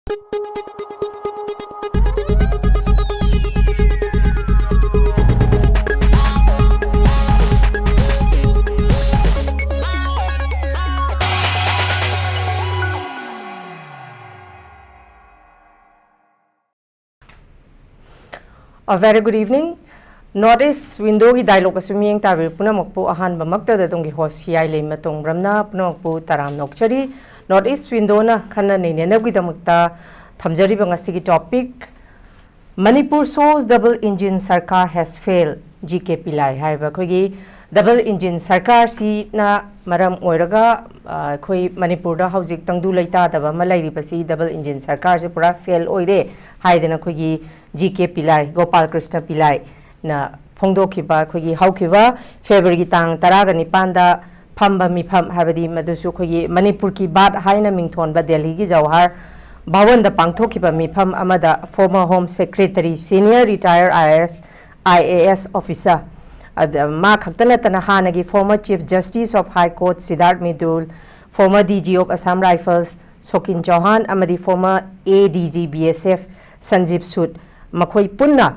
A very good evening. Notice window ki dialogue asuming tabi puna mokpu ahan bamakta da dongi host HEEYAI LEIMA tong bramna puna mokpu taram nokchari. Notice window na khana ne ne gi damakta thamjari bangasi ki topic Manipur shows double engine sarkar has failed. GK Pillai haiba khogi double engine sarkar si na maram oiraga khoi Manipur da haujik tangdu laita daba malairi pasi double engine sarkar se pura fail oire haidena khogi GK Pillai Gopal Krishna Pillai na phongdo khiba khogi haukiba February tang taraga nipanda phamba mifam habadi madusu khogi Manipur ki bat haina mingthon ba Delhi gi Jawahar Bhawan da pangthokiba mifam amada former home secretary senior retired IAS officer ma khaktana tana hanagi former chief justice of high court Siddharth Midul former DG of Assam Rifles Sokin Chauhan amadi former ADG BSF Sanjeev Sood makhoi punna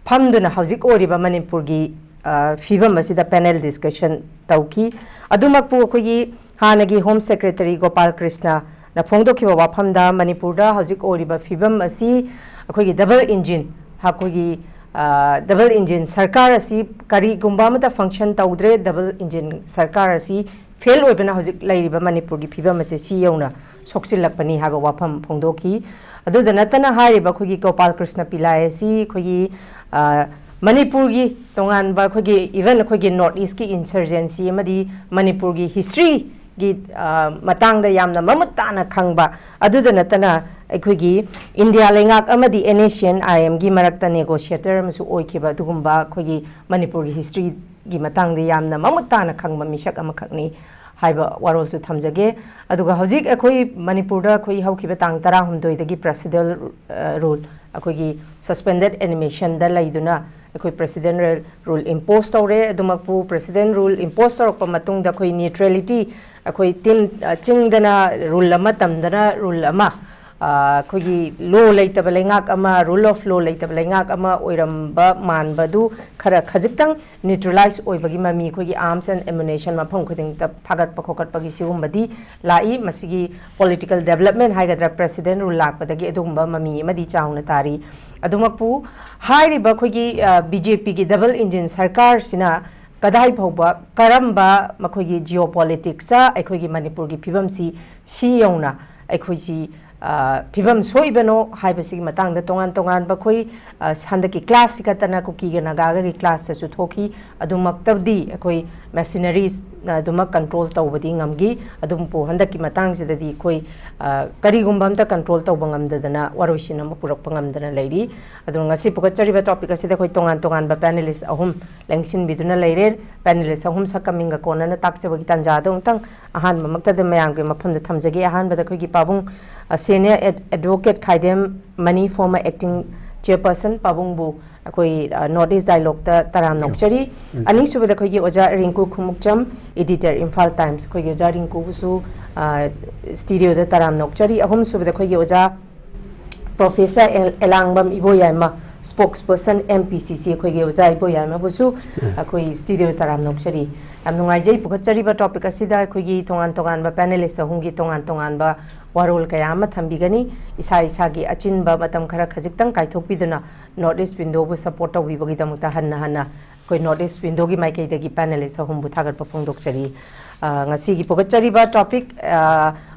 phamduna haujik oriba Manipur gi fibam asida panel discussion tauki adumakpu khogi hanagi home secretary Gopal Krishna na phongdokhiba wafamda Manipur da haujik oriba fibam asi khogi double engine hakogi double engine sarkar asi kari gumba mata function taudre double engine sarkar asi fail oibana haujik lairiba Manipur gi fibam ase si yauna soksilakpani haba wafam phongdoki adu janatana hariba khogi Gopal Krishna Pillai asi khogi Manipur gi tongan ba khogi even khogi north east ki insurgency amadi Manipur gi history gi matang da yamna mamutana khangba adu janatana khogi India lengak amadi Asian IM gi marakta negotiator masu oikiba dugumba khogi Manipur gi history gi matang da yamna mamutana khangba misak amakhakni haiba warol su thamjage aduga hojik akhoi Manipur da khoi haukiba tang 12 dagi presidential rule akhoi suspended animation da laiduna akhoi president rule impose tawre adumakpu president rule impose tawrokpa matung da khoi neutrality akhoi tin chingdana rule ama tamdana rule ama khogi law leitaba lengak ama rule of law leitaba lengak ama oiramba manbadu khara khajiktang neutralize oibagi mami khogi arms and ammunition mafam khuding ta phagat pakhokot pagi sigumbadi lai masigi political development haigadra president rule lakpadagi adumba mami madi chauna tari adumakpu hairiba khogi BJP gi double engine sarkar sina kadai phauba karamba makhogi geopolitics a aikhogi Manipur gi phibam si yauna aikhoji Pibam soibano haibasig matang da tongan bakhoi handaki class katana kuki ga nagaga gi class sa thoki adumak tabdi akoi machineries na adumak control tawbadi ngamgi adumpu handaki matang sidadi khoi kari gumbam ta control tawbangam dadana waroisina mapurak pangam dana leiri adung ngasi pukachari ba topic asida khoi tongan ba panelist ahum lengsin biduna leire panelist ahum sakaminga kona na takchebagi tanja dong tang ahan mamakta de mayang ge mafam da thamjagi ahan ba da khoi gi pabung Senior Advocate KHAIDEM Mani former acting chairperson Pabungbu akoi notice dialogue ta taram nokchari ani subada khoi gi oja RINKU KHUMUKCHAM editor IMPHAL Times khoi gi oja RINKU su studio da taram nokchari ahum subada khoi gi oja Professor ELANGBAM IBOYAIMA spokesperson MPCC khoi gi oja IBOYAIMA busu akoi studio taram nokchari amnungai jai pukachari ba topic asida khoi gi tongan ba panelist ahungi tongan ba warol kaya ama thambigani isa gi achin ba matam khara khajik tang kaithopiduna notice window bu support tawi bagi damuta hanna koi notice window gi mai kai dagi panelist ahum bu thagar papong dokchari ngasi gi pukachari ba topic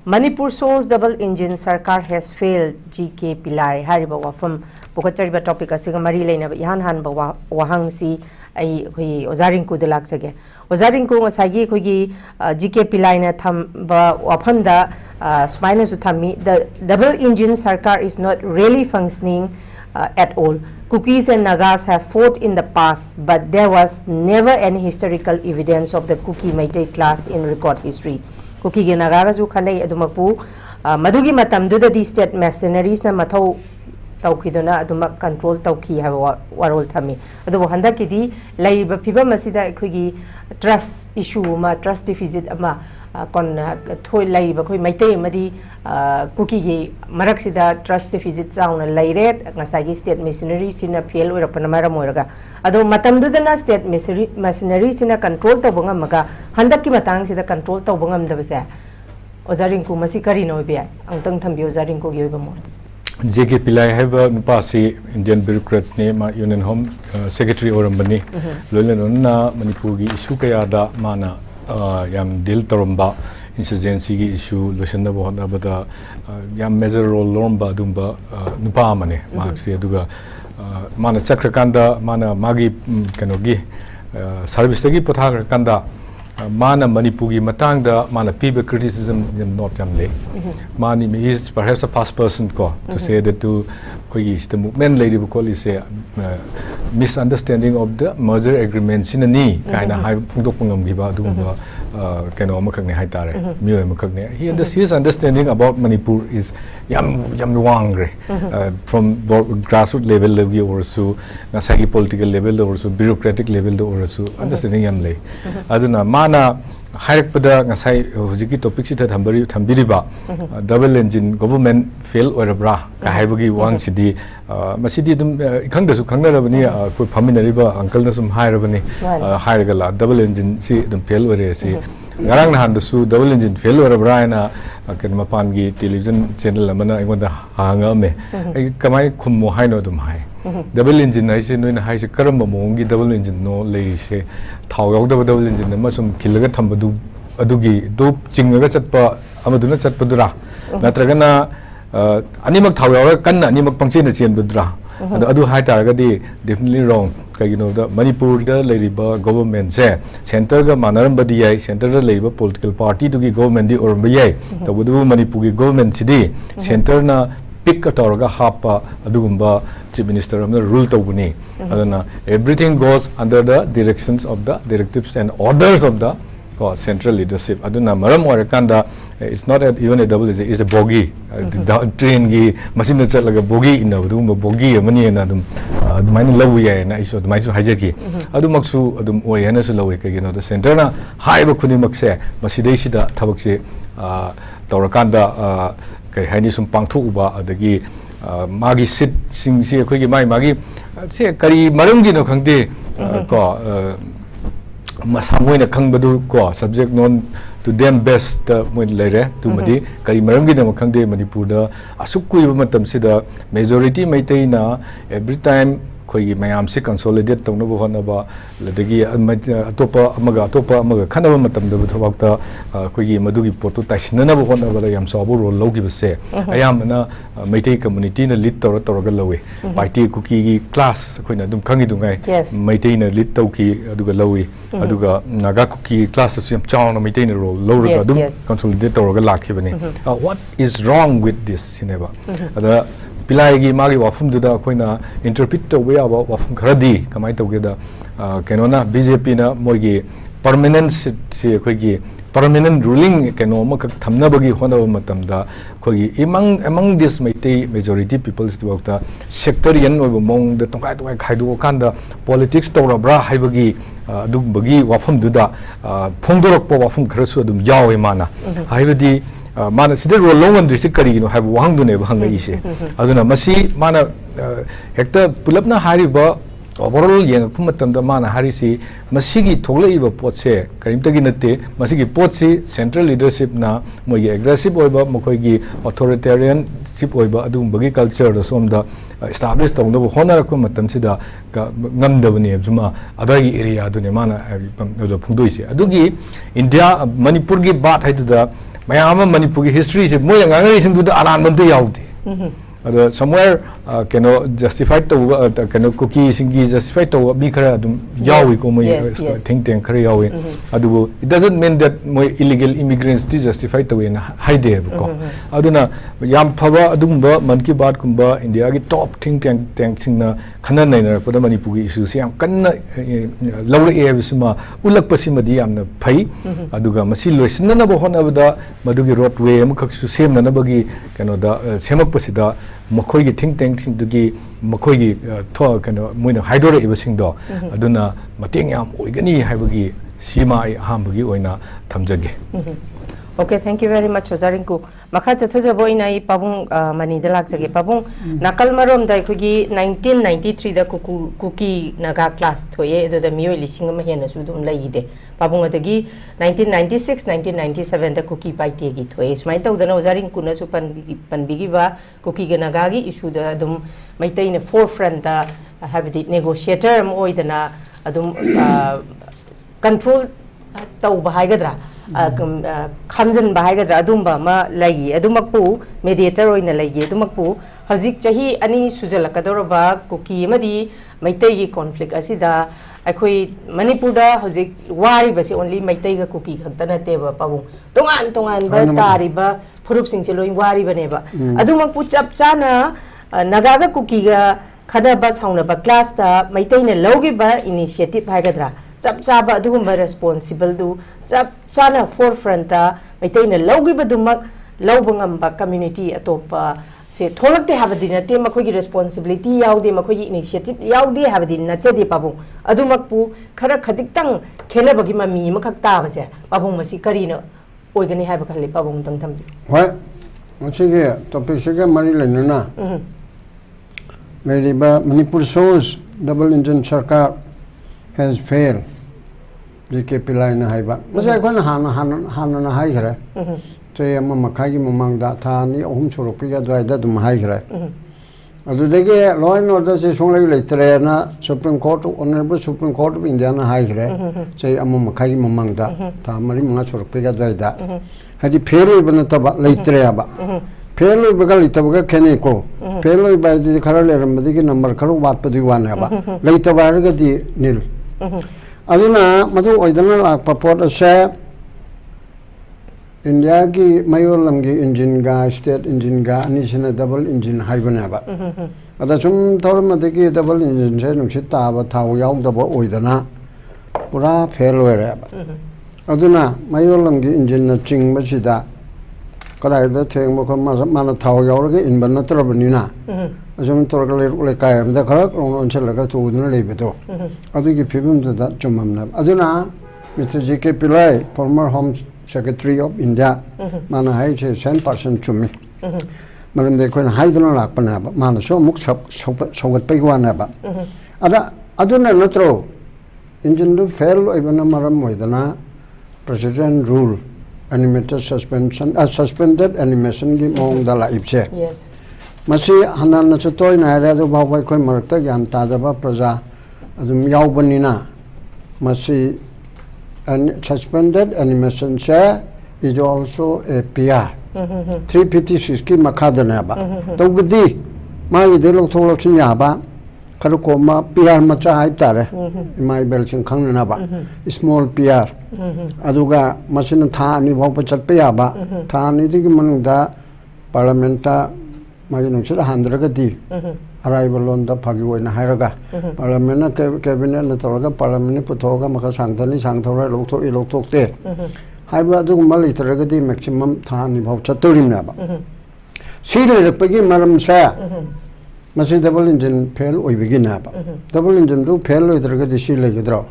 Manipur shows double engine sarkar has failed GK Pillai hariba wafam pukachari ba topic asiga mari leina ba han ba wahang si ai khoi ojarinku de laksage ojarinku ngasagi khoi gi GK Pillai na tham ba wafam da Smina Suthami, the double engine sarkar is not really functioning at all. Kukis and Nagas have fought in the past, but there was never any historical evidence of the Kuki Meitei class in record history. Kuki and Nagas who kanai adumapu Madugi matamdu the state mercenaries na matau taukidona aduma control tauki have warol thami. Adu handakidi laiba piba masida kugi trust issue ma trust deficit ama kon thoi lai ba khoi maite madi cookie gi marak sida trust deficit chauna laire ngasai gi state machinery sina fail ora pana mara moiraga ado matam du dana state machinery sina control to bangam maga handak ki matang sida control to bangam da base ojarinku masi kari no be angtang thambi ojarinku gi ba mo JK Pillai have Nupasi Indian bureaucrats name Union Home Secretary or Bani Lulana Manipugi issue Kayada Mana Yam Dil Toromba insurgency issue Lushanda Bohana Bada Yam measure role Lomba Dumba Nupamane Maxi Duga Mana Chakrakanda Mana Magi Kanogi Service Tagi Potakanda Mana Manipugi Matanga, Mana people criticism not Yamle. Mani is perhaps a past person to say that to the movement lady Bukoli say misunderstanding of the merger agreements in a knee, kind of high Pungam Giba Dumba, Kanomakane Haitare, Muamakane. He and his understanding about Manipur is Yam Wangre from grassroots level or so, Nasagi political level or so, bureaucratic level or so, understanding Yamle. Aduna Mana Harakpada Nasai Hujiki topic sit at Tambiriba, double engine government fail or a bra, Kahibagi Wang City, Masidi Kandasu Kanga, put Pamina River, Uncle Nasum Hirabani, Hiragala, double engine, see the fail or see. Garang Handasu, double engine fail or a brina, Mapangi, television channel, Lamana, I want the Hangame, Kamai Kumo Hino Dum High. Double engine, I say, no, in high Karamba Mongi, double engine, no lady say, Tau double engine, the Muslim Kilagatam Adugi, Dope Chingagat Amaduna Padura, Natragana, Animak Tower, Kana, Animak Punction, the Chian Budra. The Adu High Targadi, definitely wrong. You know, the Manipur, the Labour government, say, Center Manaram Badi, Center Labour political party to give government or Bayay, the Wudu Manipuri government city, Center na pick a Torga Hapa, Adugumba, Chief Minister of the rule to Guni. Everything goes under the directions of the directives and orders of the central leadership. Aduna Maram or Kanda, it's not even a double, it's a bogie. Train gi, machine like a bogie in the room, a bogie, money and Adam, mine low and I showed my hijaki. Adumaksu, Adum Oyanas Lowek, you know, the Centrana, high Bakunimakse, Masideshida, Tabaksi, Torakanda, Hanisum Pangtuba, the Gi, Magi sit, sing, see a quickie, my Magi, say Kari Marungi no Kangde, Masamwin a Kangbadu ko, subject known to them best when later to Madi, Karimarangi Namakande Manipur, Asukui Matam Sida, majority Maitaina, every time Kogi Mayam si consolidate Tonobo Honaba, Ladegi Topa Amaga, Kanava Matam the Butavakta, Kogi Madugi Porto Tashnana Honaba, Yam Sabu, Logi say, I am na Maite community in a lit Toragalawi, Paiti Cookie class, Quina Dum Kangidungai, Maite a lit Toki, Adugalawi, Aduga Naga cookie classes, Yam Chow, maintain a role, lower consolidate Toragala. What is wrong with this cinema? Pillai Magi Wafum Duda Koina interpret the way about Wafum Kradi, Kamai together, Canona, BJP na Mogi, permanent Kogi, permanent ruling Kanoma Tamnabagi Honda Matamda, Kogi, among this majority people is about the sectarian or among the Tonkai Kaidu Kanda, politics Torabra, Haibagi, Dugbagi, Wafum Duda, Pondorok Wafum Krasudum Yawe Mana, Haibadi. Mana sidero long and disikari you know have wang do never hanga ise aduna masi mana hekta pulapna hariba overall yang kumatamda mana harisi masigi thoglaiba potse karimtagi natte masigi potsi central leadership na mogi aggressive oiba mokoigi authoritarian ship oiba adum bagi culture da somda establish tawno honor kumatam sida ngamdabani juma adagi area adune mana phungdoise adugi India Manipur gi bat haida Mayama Manipuri history is more than into the Alan somewhere can justify to can cookie singi justify to Bikara Yawi Komo think tank Yawi. It doesn't mean that more illegal immigrants justify to win high day. Aduna Yam Pava Adumba, Manki Bat Kumba, India top think tanks in Kanana for the Manipuri issues. Yam Kana lower Avisima, Ulak Pasimadi am the Pai, Aduga Masilo, Sinana Honavada, Madugi Rotway, Mukaksu, same Nanabagi, Canada, Semapasida. Makoigi think tanks into the Makoigi talk and Muina Hydro Evasing do. Aduna Mating Yam Oigani Havagi Sima ai hambagi oina thamjage. Okay, thank you very much, Rinku. Makha chathaja boy nai pabung mani dalak jage pabung nakal marom dai kugi 1993 da kuki naga class thoye do da miyo lising ma hena su dum lai de pabung adagi 1996 1997 da kuki pai te gi thoye smai tau da no Rinku na su pan bigi ba kuki ga naga gi issue da dum mai tai na forefront da habit negotiator mo oi da na adum control tau bahai gadra khamjan bahai gadra adumba ma lagi adumakpu mediator oina lagi adumakpu hajik chahi ani sujalakadorba kuki amadi maitai gi conflict asida akhoi manipur da hajik wari basi only maitai ga kuki khantana teba pabung tongan ba tari ba phurup sing cheloi wari bane ba adumakpu chap chana naga ga kuki ga khada ba sauna ba class ta maitai ne logi ba initiative hai gadra chap chaba adugumba responsible du chap chana forefront ta maitai na logi badumak lobungam ba community atopa se tholakte habadina te makhoi gi responsibility yaude makhoi gi initiative yaude habadina chade pabung adumakpu khara khajiktang khela bagi mami makhak ta base pabung masi karina oigani haiba khali pabung tang tham hoi machige topic sege mari lenuna Ladiba Manipur shows double engine sarkar has failed. JK Pillai na haiba. Masa ko na hana na hai khare. Chei amma makhai gi mamang da tha ni ohum churuk pi ga dai da dum hai khare. Adu dege law and order se song lai leitre na Supreme Court Honorable Supreme Court of India na hai khare. Chei amma makhai gi mamang da tha mari manga churuk pi ga dai da. Hadi fail bana ta ba leitre aba. Fail bagal itabaga khene ko. Fail ba di khara le ramadi ki number kharu wat padi wan aba. Leitabar ga di nil. Aduna madu oidana la papot ase India ki mayolam gi engine ga state engine ga anisina double engine haibana ba ada chum thor made ki double engine se nungsit ta ba thau yaw da ba oidana pura fail were ba aduna mayolam gi engine na ching ba sida kadai da theng mo kham ma na thau yaw ga in ban na tra bani na ajum tor ga le kai am da khara on chel ga tu dun le be to adu ki phibum da chumam na aduna Mr. JK Pillai former Home Secretary of India mana hai che 100% chumi malam de ko hai dun la pa na ba mana so muk sogat pe wa na ba ada aduna notro engine do fail ibana maram moidana president rule animated suspension suspended animation gi mong da la ipse yes masi hanan na chotoi na ra do ba khoi marakta gyan ta da ba praja adum yaw banina masi suspended animation se is also a PR 356 ki makadana ba to budi ma yi de lok tholo chin ya ba kharu ko ma PR ma cha hai tare mai bel chin khang na ba small PR aduga masin tha ani bhau pa chat pe ya ba tha ani di ki manu da parliament ta ma yi nung chira handra ga di arrival on the phagi oina hairaga parliament cabinet na toraga parliament puthoga maka sangthani sangthora lok te haiba adu mal itaraga di maximum tha ni bhau chaturim na ba sile pagi maram sa masi double engine fail oi begina ba double engine do fail oi itaraga di sile gidro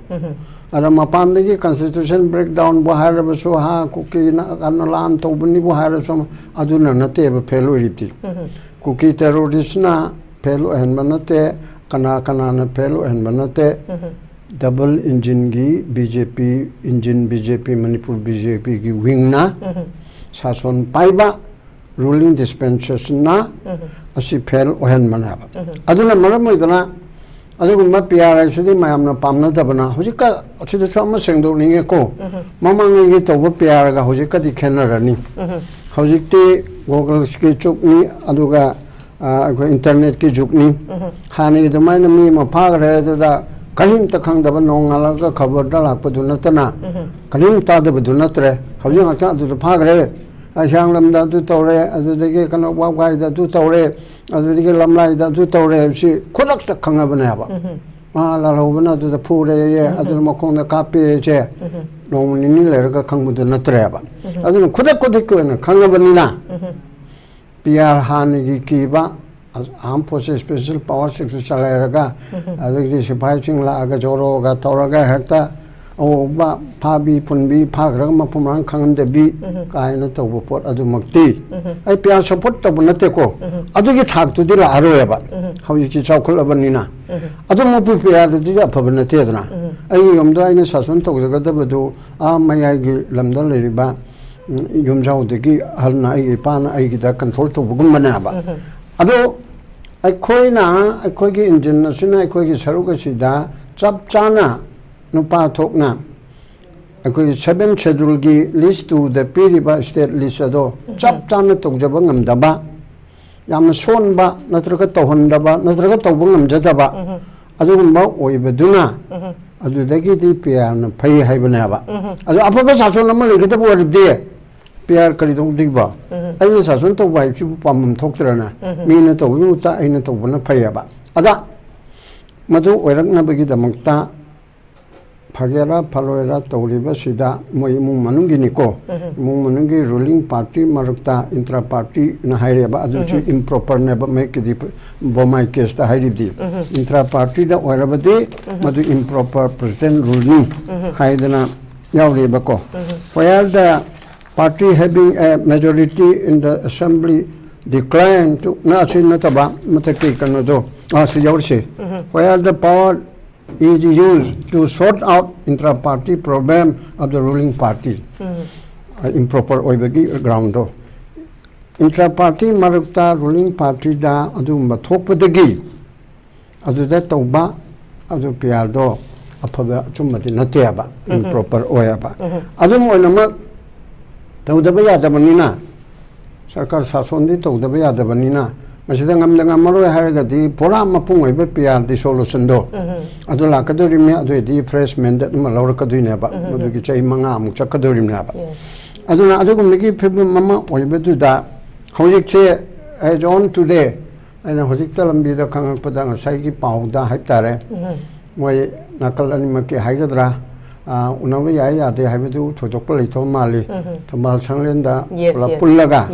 ara mapan de constitution breakdown bo haira ba so ha kuki na lan to buni bo haira so aduna na te ba fail oi ripti kuki terrorist na fail and manate kana na fail and manate double engine gi BJP engine BJP Manipur BJP gi wing na sason paiba ruling dispensation na asi fail and manaba aduna maram idana adugumba PRI sidi mayam na pamna dabana hojika achida chama sengdo ninge ko mamang gi toba PRI ga hojika di khenarani hojikte google ski chuk ni aduga internet ki jukni khani ki domai na mi ma phag re da kahim ta khang da nong ala ka khabar da lak pa dun ta na kahim ta da dun tre hawji nga cha du phag re a shang lam da du to re adu de ke kana wa ga da du to re adu de ke lam lai da du to re si khodak ta khang ba na ba ma la lo ba na du da phu re ye adu ma khong da ka pe che nong ni le ka khang bu dun tre ba adu khodak ko na khang ba ni na PR Hani Kiba armed forces special power 6 chalairaga adugdi sipai ching la aga joroga toraga hekta ba phabi punbi phagrang mapumrang khangan debi kaina tawbo pot adu makti ai pia support tabu nate ko adu gi thak tu dira aro ba hauji ki chawkhul abanina adu mapu pia du dira phabana te dana ai yomda ai sasun tawja ga da du a mayai gi lamda leriba yum jaw de gi halna ai pana ai gi da control to bugum bana ba adu ai khoina ai khoi gi engine na sina ai khoi gi saru ga sida chap chana nupa thokna ai 7 schedule gi list to the piriba state list ado chap chana tokjaba ngamdaba yam son ba natraga tohondaba natraga tawba ngamjadaba adugumba oibaduna adudagi di pr na phai haibana ba adu apaba sason nama legada bo de pr kari dong diba ai sason to bai chu pamam thoktrana mina to yuta aina to bana phai ba ada madu oirakna bagi damakta Phagera Paloera Tauliba Sida Moimung Manungi Niko Mungi ruling party Marukta intra party Nahaireba Aduchi improper never make the Bomai case the Haidi intra party the Oirabadi Madu improper president ruling Haidana Yauribako. While the party having a majority in the assembly declined to Nasi Nataba Mataki Kanado Asi Yaursi. While the power is used to sort out intra-party problem of the ruling party. Improper oibagi ground. Intra-party marukta ruling party da adu mathokpadagi adu da tauba adu piado apaba chumati nateaba improper oyaba. Adu moinama taudaba yadabanina sarkar sasondi taudaba yadabanina masida ngamda ngamaro haragadi pora mapung oiba pr di solution do adu la kadori me adu di fresh mandate ma lawra kadui ba adu gi chai manga mu chakadori me ba adu na adu gumigi phib mama oiba du da hojik che as on today ana hojik talambi da khang pada sai gi pau da haitare moi nakal ani ma ke haidra unawi ya ya de haibedu thodok pa leitho mali thamal changlen da la pullaga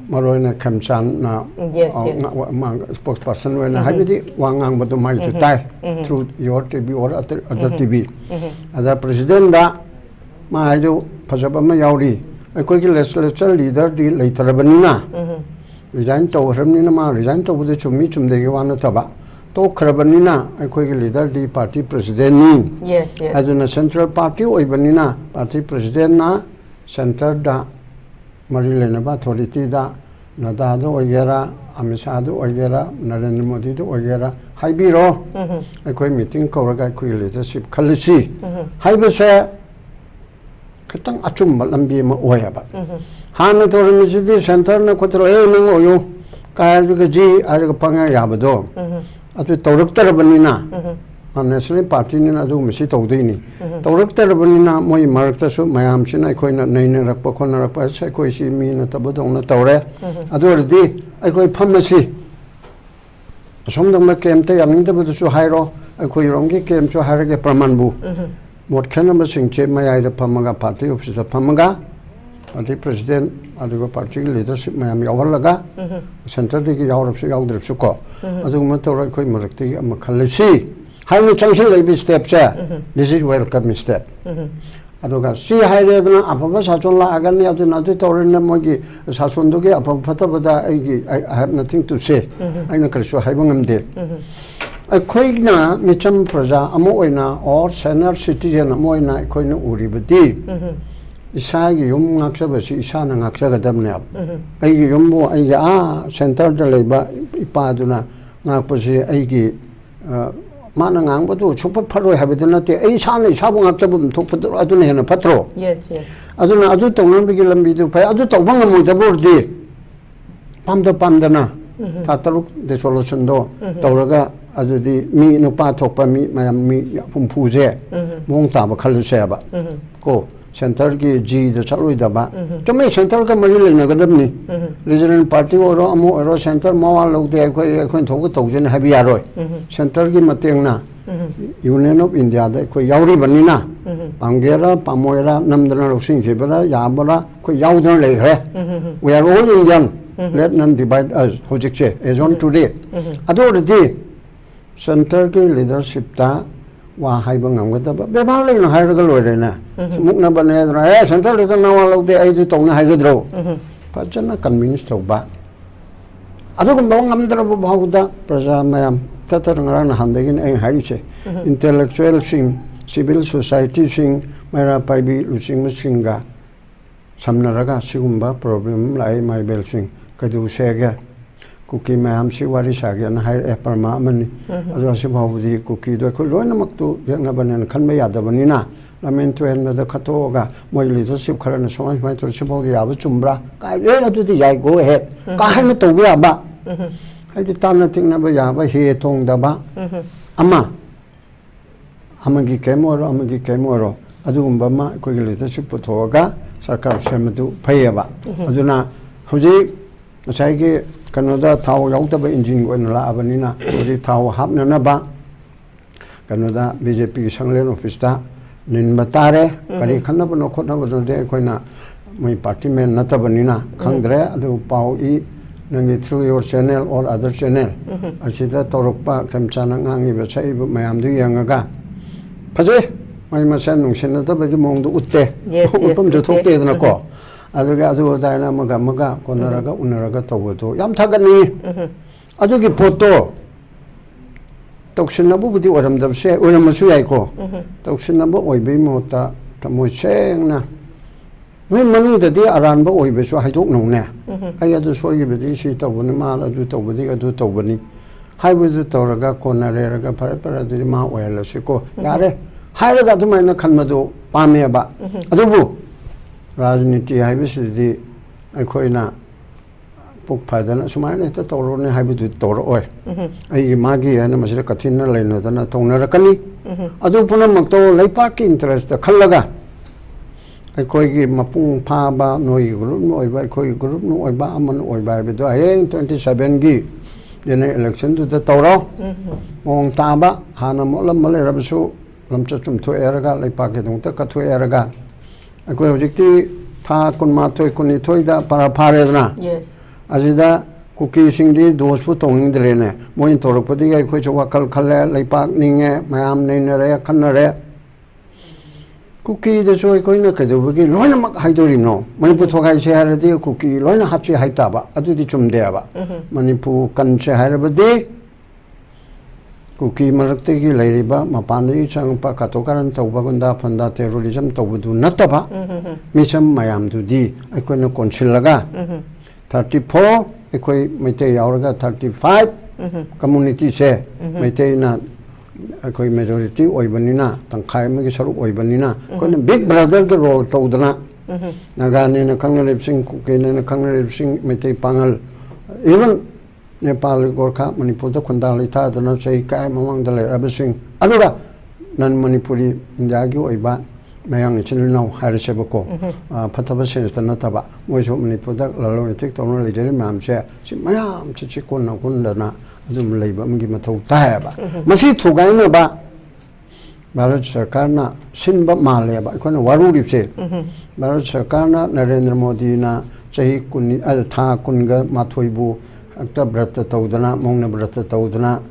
Maroina Kamchan na spokesperson when Habidi Wangang but my to tie through your TV or other TV. As a president, my do Pasabama Yauri, a quick legislature leader, the later Rabanina. Resigned to Ramina, resigned to the Chumichum de Yuana Taba. To Krabanina, a quick leader, the party president. Yes, yes. As in a central party, Ibanina, party president na center da. Marilenaba authority da Nadado Oyera, Amisado Oyera, Narendra Modi Oyera, Haibiro, a quick meeting Koraga leadership Kalisi. Haibase Katang Achum Lambi Oyaba. Hana Torimiji Center Nakotro Oyo, Kayaji, Arapanga Yabado. At the Torukta a national party in Adu Misito Dini. Torukta Rabanina, Moi Martasu, Mayam Sina, Koina, Naina, Pocona, Pasakoisi, Mina, Tabadona, Tore, Ador D, I call Pamacy. Some of them came to Yaminta Hairo, I call Rongi came to Harage Pramanbu. What can I sing? My the Pamaga party, officer Pamaga, party president, Adigo party leadership, Miami Overlaga, Central Europe, Suko, Adumatora, Koimarati, Makalisi. Highly change steps. This is welcome step. Aduga see high level Apapa Sachola Agani Adunati Torin Mogi Sasundugi Apapatabada I have nothing to say. I know Krisho Habungam did. A Koigna Micham Praja Amoina or senior citizen Amoina Koina Uribadi. Isagi Yum Naksabasi Isana Naksagadamnap. Agi Yumbo Aya Central Labor Ipaduna Naposi Agi. Manangang but to Chupa Paro habitat, a Sani Sabung up to Aduna Patro. Yes, yes. Aduna Aduton Bigilambi to pay Adutong with the word day. Pamda Pandana, Tataruk, the solution do, Tauraga, Adudi, me no part of me, my me from Puze, Montaba Kaluseba. Go. Centergi G the Charuidaba. To make Centerga Marilla Nagadamni, Resident Party or Amo Center, Moa look there, I can talk with Tozen Habiaroi. Centergi Materna, Union of India, the Yauri Banina, Pangera, Pamoera, Namdana Sinkibera, Yabara, Yaudan Lay. We are all Indian, let none divide us, Hojikche, as on today. Adore the day, Centergi leadership ta. ว่าให้บางงามก็แต่แบบบ้าเลยนะให้เราก็รวยเลยนะมุกนับบันเนี่ยนะเซ็นทรัลเลยต้องนาวเราเดี๋ยวไอ้ที่ตรงนั้นให้ก็ดูเพราะฉะนั้นคอนวินส์ถูกบ้าอะทุกคนบอกงามแต่เราบอกว่าประชาชนถ้าตรงนั้นหันได้ยินเองหายดิเช่ intellectual สิ่ง civil society สิ่งไม่รับไปบิลุสิ่งไม่สิ่งกะสำนักก็สิ่งบ้า problem หลายไม่เบลสิ่งก็ดูเสียแก่คุกกี้แม่ทำสิวาริสากันให้เอปร์มามันนี่อาจจะสิบหกดีคุกกี้ด้วยคนร้อยน้ำมักตัวยังนับบันนั้นขันไม่ยาดบันนี้นะแล้วมันตัวเองนั่นจะขัดโตก็มวยลิตรสิบขนาดสองไม่ตัวสิบหกยาบจุ่มบระก็เยอะแล้วตัวที่ใหญ่กูเห็ดก็ให้มันตัวเบี้ยบะให้ที่ตามนั้นทิ้งนับยาบะเฮทงดับะอามันกี่เกมวรอามันกี่เกมวรอาดูบัมมาคุยลิตรสิบปฐวก็สักการเชื่อมตัวพยาบะอาดูนะเขาจีใช้กี่กันว่าถ้าท้าวยาวแต่เป็นอินจินก็นั่นละอันนี้นะที่ท้าวหับนั่นนะบ้างกันว่า BJP สังเลนออฟฟิศตานินบัตรเร่กันที่ขันนับนกคนนับนกเด็กคนน่ะไม่ปาร์ตี้แมนนัตบันนี้นะขังเร่ดูเป้าอีนั่ง through your channel or other channel อาชีพตัวรุปป้าเข็มชานังงานแบบใช้ไม่ทำด้วยยังไงกันพอดีไม่มาเส้นหนุ่มเส้นนัตบันที่มองดูอุตเตะอุตผมจะทุกเตะนะก็อาจจะอาจจะได้นะมักคนนั้นก็อุณนั้นก็ตัวตัวย้ำทักกันนี่อาจจะกี่โพโต้ตกสินนับบุตรอารมณ์ดับเสียอุณมันช่วยก็ตกสินนับบุโอยบีมอตาทำมวยเชงนะไม่มันนี่แต่ที่อารันบุโอยบีช่วยให้ทุกหนุ่มเนี่ยไอ้ยัดช่วยบีที่ชีตัวบุญมาแล้วดูตัวบุญก็ดูตัวบุญนี่ให้บุตรตัวรักคนนั้นรักพระพระที่มาอวยแล้วสิก็ยาเร่ให้รักทำไมนักขันมาดูปามีบะอาจจะบุराजनीति है भी सिद्धि कोई ना पुक फायदा ना सुमाय ने तो तोड़ ने है भी तोड़ ओए आई मागी है ना मसले कठिन ना लेना तो ना तोड़ रखनी अदु पुनः मक्तो लेपा की इंटरेस्ट खल लगा आई कोई की मपुंग फाबा नोई ग्रुप नोई बा कोई ग्रुप नोई बा अमन नोई बा भी तो है 27 की ये इलेक्शन तो तोड़ो मोंग ताबा हाना मोलम मले रबसु लमच चुम थो एरगा लेपा के तुम तक कथो एरगा कोई हजिक्ति था कुन माथोय कुनी थोयदा para pharena yes azida kuki singdi dospu tongindre ne moin torokpadi ai khoi chwa khal khale leipak ninge mayam neine re khanare kuki de choi koi na kadu gi loina mak haidori no manipur thogai che haradi kuki loina hapchi haita ba adudi chumde ba manipur kan che harabadi Kuki मरक्ते की लेरिबा मपानी चंगपा कातोकारन तौबगुंदा फंदा terrorism तौबदु नतबा मिसम मयाम दुदी अखोइना कोनसिलगा 34 अखोइ मैते यावरगा 35 community से मैते ना अखोइ majority ओइबनिना तंखाय मगे सरुक ओइबनिना कोन बिग ब्रदर के रोल तौदना नागाने न खंगलेबसिंग कुकेने न खंगलेबसिंग मैते पांगल इवन नेपाल गोरखा मणिपुर खुंदा लेथा दना sei kai mamang da le absing aluga nan manipuri india gi oiba mayang chinil nau har sebako phathaba sen sta taba moi so manipur da lalo etik tawna le jeri mam se si mayam chi kon na kun da na adum leiba mgi mathau ta ba masi thugai na ba Bharat Sarkar na sinba male ba khona waruri se Bharat Sarkar na Narendra Modi na chahi kun al tha kun ga mathoibu akta brata tawdana mongna brata tawdana